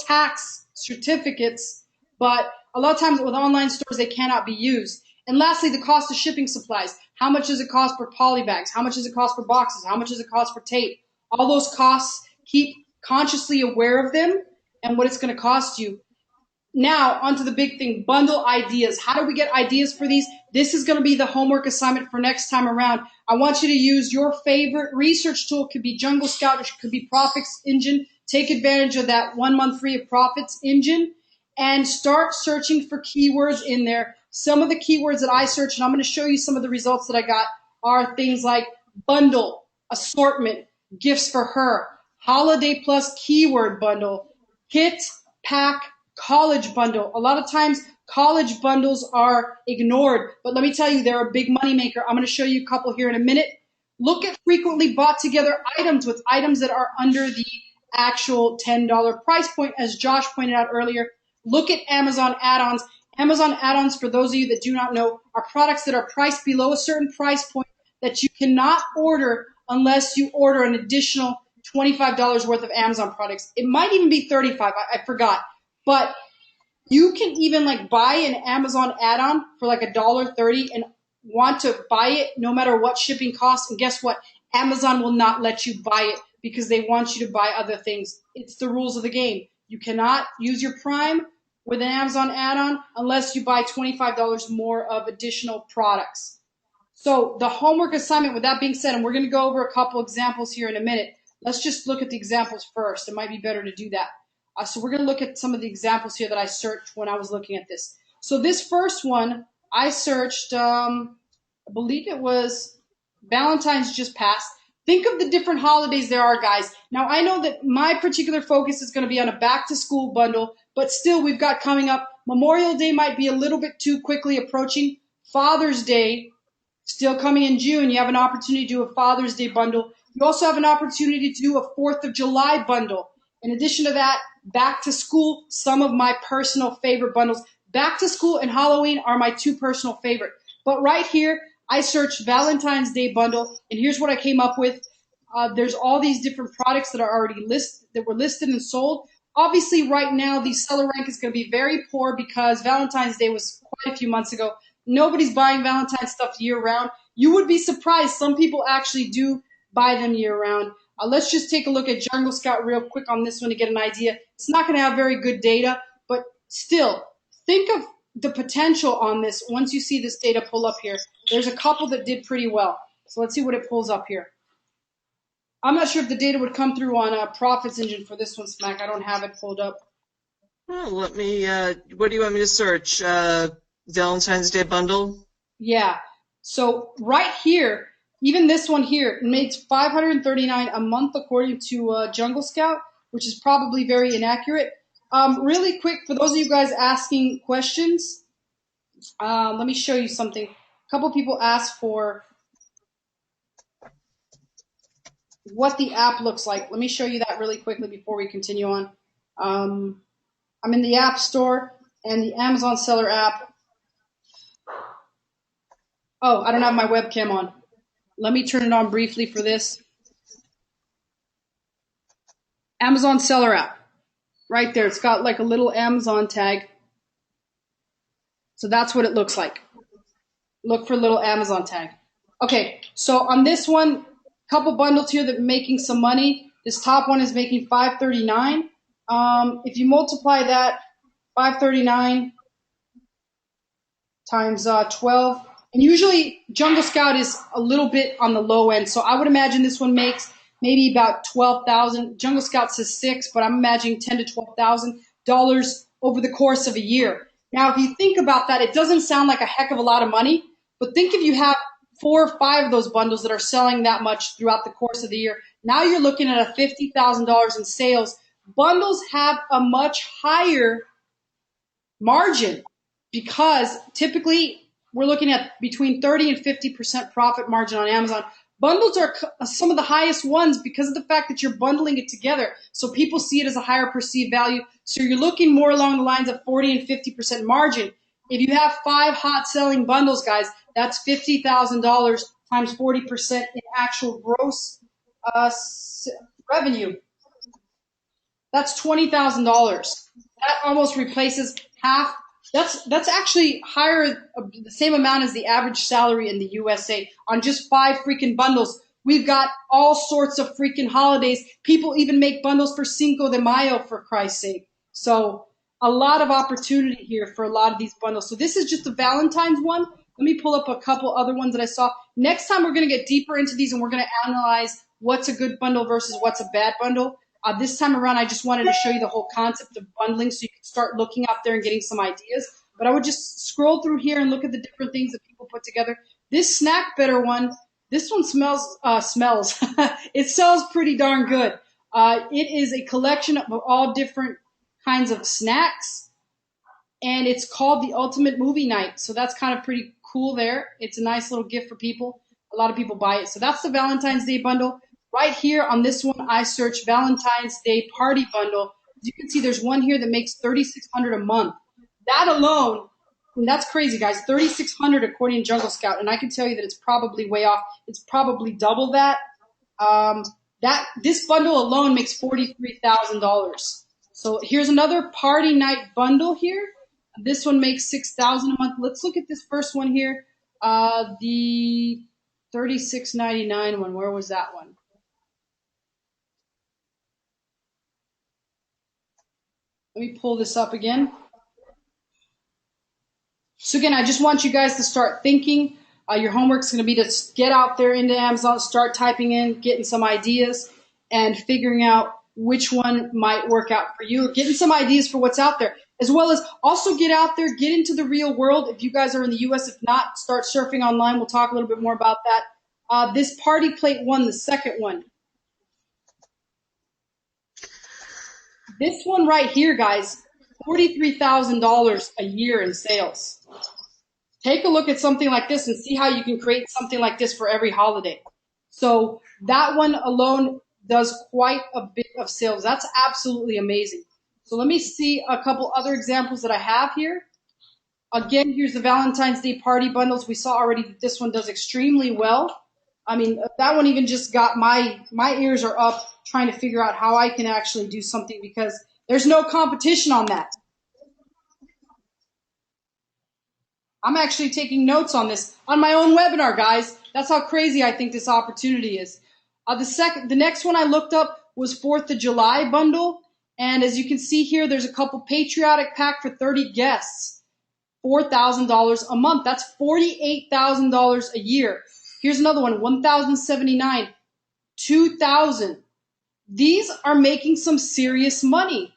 tax certificates, but a lot of times with online stores, they cannot be used. And lastly, the cost of shipping supplies. How much does it cost for poly bags? How much does it cost for boxes? How much does it cost for tape? All those costs, keep consciously aware of them and what it's going to cost you. Now, onto the big thing, bundle ideas. How do we get ideas for these? This is going to be the homework assignment for next time around. I want you to use your favorite research tool. It could be Jungle Scout, it could be Profits Engine. Take advantage of that 1 month free of Profits Engine and start searching for keywords in there. Some of the keywords that I searched, and I'm going to show you some of the results that I got, are things like bundle, assortment, gifts for her, holiday plus keyword bundle, kit, pack, college bundle. A lot of times college bundles are ignored, but let me tell you, they're a big money maker. I'm going to show you a couple here in a minute. Look at frequently bought together items with items that are under the actual $10 price point, as Josh pointed out earlier. Look at Amazon add-ons. Amazon add-ons, for those of you that do not know, are products that are priced below a certain price point that you cannot order unless you order an additional $25 worth of Amazon products. It might even be $35. I forgot. But you can even like buy an Amazon add-on for like $1.30 and want to buy it no matter what shipping costs. And guess what? Amazon will not let you buy it because they want you to buy other things. It's the rules of the game. You cannot use your Prime with an Amazon add-on unless you buy $25 more of additional products. So the homework assignment, with that being said, and we're going to go over a couple examples here in a minute. Let's just look at the examples first. It might be better to do that. So we're going to look at some of the examples here that I searched when I was looking at this. So this first one, I searched, I believe it was Valentine's just passed. Think of the different holidays there are, guys. Now, I know that my particular focus is going to be on a back-to-school bundle, but still we've got coming up. Memorial Day might be a little bit too quickly approaching. Father's Day, still coming in June. You have an opportunity to do a Father's Day bundle. You also have an opportunity to do a 4th of July bundle. In addition to that, back to school, some of my personal favorite bundles. Back to school and Halloween are my two personal favorite. But right here, I searched Valentine's Day bundle, and here's what I came up with. There's all these different products that are already were listed and sold. Obviously, right now, the seller rank is going to be very poor because Valentine's Day was quite a few months ago. Nobody's buying Valentine's stuff year-round. You would be surprised. Some people actually do buy them year-round. Let's just take a look at Jungle Scout real quick on this one to get an idea. It's not going to have very good data, but still, think of the potential on this once you see this data pull up here. There's a couple that did pretty well. So let's see what it pulls up here. I'm not sure if the data would come through on Profits Engine for this one, Smack. I don't have it pulled up. Oh, let me, what do you want me to search? Valentine's Day bundle? Yeah. So right here, even this one here, it makes $539 a month according to Jungle Scout, which is probably very inaccurate. Really quick, for those of you guys asking questions, let me show you something. couple people asked for what the app looks like. Let me show you that really quickly before we continue on. I'm in the App Store and the Amazon Seller app. Oh, I don't have my webcam on. Let me turn it on briefly for this. Amazon Seller app. Right there. It's got like a little Amazon tag. So that's what it looks like. Look for little Amazon tag. Okay, so on this one, couple bundles here that are making some money. This top one is making $5.39. If you multiply that, $5.39 times 12, and usually Jungle Scout is a little bit on the low end, so I would imagine this one makes maybe about $12,000. Jungle Scout says $6,000, but I'm imagining $10,000 to $12,000 over the course of a year. Now, if you think about that, it doesn't sound like a heck of a lot of money, but think if you have 4 or 5 of those bundles that are selling that much throughout the course of the year. Now you're looking at a $50,000 in sales. Bundles have a much higher margin because typically we're looking at between 30 and 50% profit margin on Amazon. Bundles are some of the highest ones because of the fact that you're bundling it together. So people see it as a higher perceived value. So you're looking more along the lines of 40 and 50% margin. If you have 5 hot selling bundles, guys, that's $50,000 times 40% in actual gross revenue. That's $20,000. That almost replaces half. That's actually higher, the same amount as the average salary in the USA on just 5 freaking bundles. We've got all sorts of freaking holidays. People even make bundles for Cinco de Mayo, for Christ's sake. So a lot of opportunity here for a lot of these bundles. So this is just a Valentine's one. Let me pull up a couple other ones that I saw. Next time we're going to get deeper into these and we're going to analyze what's a good bundle versus what's a bad bundle. This time around, I just wanted to show you the whole concept of bundling so you can start looking out there and getting some ideas. But I would just scroll through here and look at the different things that people put together. This Snack Better one, this one smells. It sells pretty darn good. It is a collection of all different kinds of snacks, and it's called the Ultimate Movie Night. So that's kind of pretty cool there. It's a nice little gift for people. A lot of people buy it. So that's the Valentine's Day bundle. Right here on this one, I searched Valentine's Day Party Bundle. As you can see, there's one here that makes $3,600 a month. That alone, and that's crazy, guys, $3,600 according to Jungle Scout, and I can tell you that it's probably way off. It's probably double that. This bundle alone makes $43,000. So here's another party night bundle here. This one makes $6,000 a month. Let's look at this first one here. The $36.99 one. Where was that one? Let me pull this up again. So again, I just want you guys to start thinking. Your homework is going to be to get out there into Amazon, start typing in, getting some ideas, and figuring out which one might work out for you, or getting some ideas for what's out there, as well as also get out there, get into the real world. If you guys are in the U.S., if not, start surfing online. We'll talk a little bit more about that. This party plate one, the second one. This one right here, guys, $43,000 a year in sales. Take a look at something like this and see how you can create something like this for every holiday. So that one alone does quite a bit of sales. That's absolutely amazing. So let me see a couple other examples that I have here. Again, here's the Valentine's Day party bundles. We saw already that this one does extremely well. I mean, that one even just got my ears are up trying to figure out how I can actually do something because there's no competition on that. I'm actually taking notes on this on my own webinar, guys. That's how crazy I think this opportunity is. The next one I looked up was 4th of July bundle. And as you can see here, there's a couple patriotic pack for 30 guests. $4,000 a month. That's $48,000 a year. Here's another one, 1,079, 2,000. These are making some serious money.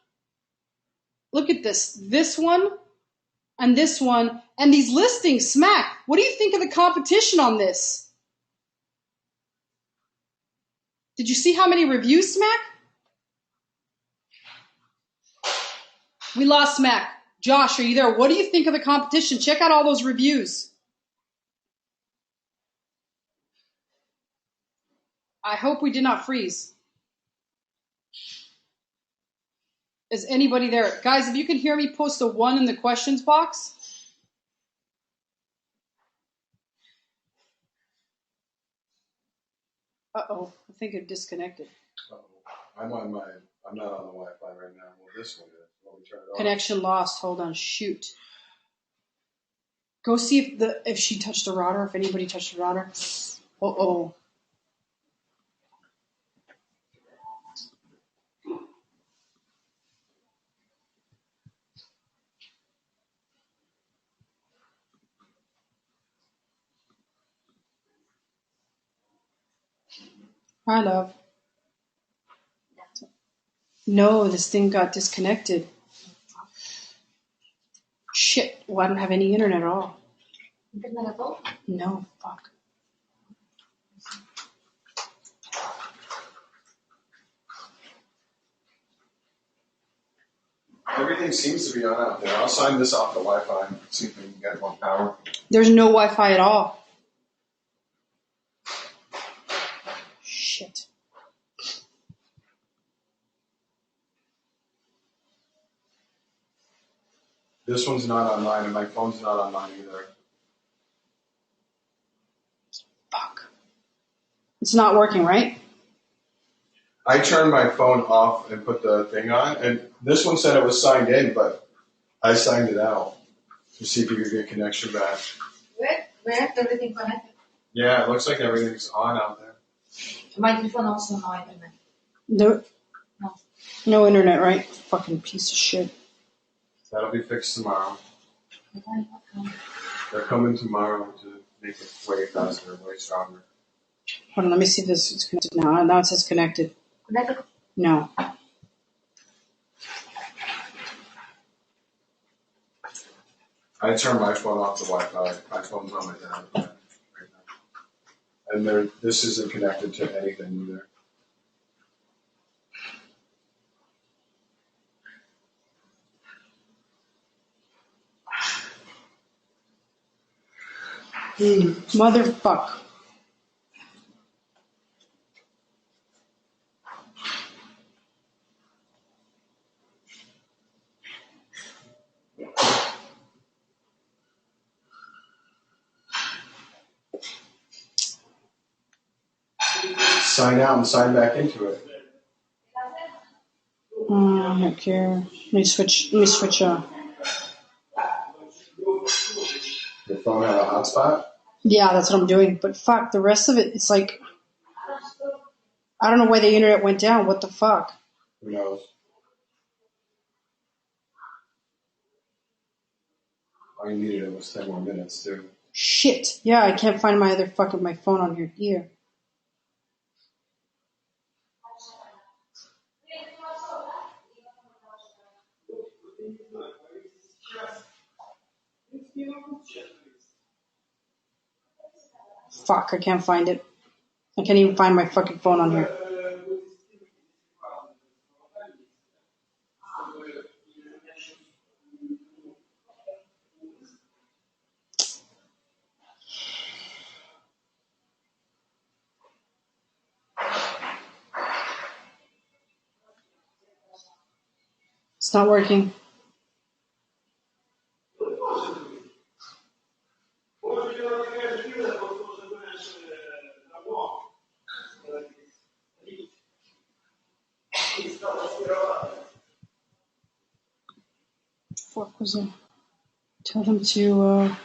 Look at this. This one and this one. And these listings smack. What do you think of the competition on this? Did you see how many reviews smack? We lost smack. Josh, are you there? What do you think of the competition? Check out all those reviews. I hope we did not freeze. Is anybody there? Guys, if you can hear me, post a 1 in the questions box. Uh-oh, I think it disconnected. Uh-oh. I'm not on the Wi-Fi right now. Well, this one is. Well, we turn it off. Connection lost. Hold on. Shoot. Go see if she touched the router, if anybody touched the router. Uh-oh. Hi, love. No, this thing got disconnected. Shit. Well, I don't have any internet at all. Internet at all? No, fuck. Everything seems to be on out there. I'll sign this off the Wi-Fi and see if we can get more power. There's no Wi-Fi at all. Shit. This one's not online, and my phone's not online either. Fuck. It's not working, right? I turned my phone off and put the thing on, and this one said it was signed in, but I signed it out to see if we could get connection back. Where everything connected? Yeah, it looks like everything's on out there. Microphone also no internet. No. No. No internet, right? Fucking piece of shit. That'll be fixed tomorrow. They're coming tomorrow to make it way faster, way stronger. Hold on, let me see if this is connected now. Now it says connected. Connected? No. I turned my phone off the Wi-Fi. My phone's on my dad right now. And this isn't connected to anything either. Motherfuck. Sign out and sign back into it. I don't care. Let me switch. Your phone had a hotspot? Yeah, that's what I'm doing. But fuck, the rest of it, it's like, I don't know why the internet went down. What the fuck? Who knows? All you needed was 10 more minutes, too. Shit. Yeah, I can't find my other fucking my phone on here. Fuck, I can't find it. I can't even find my fucking phone on here. It's not working. Fuck was it? Tell them to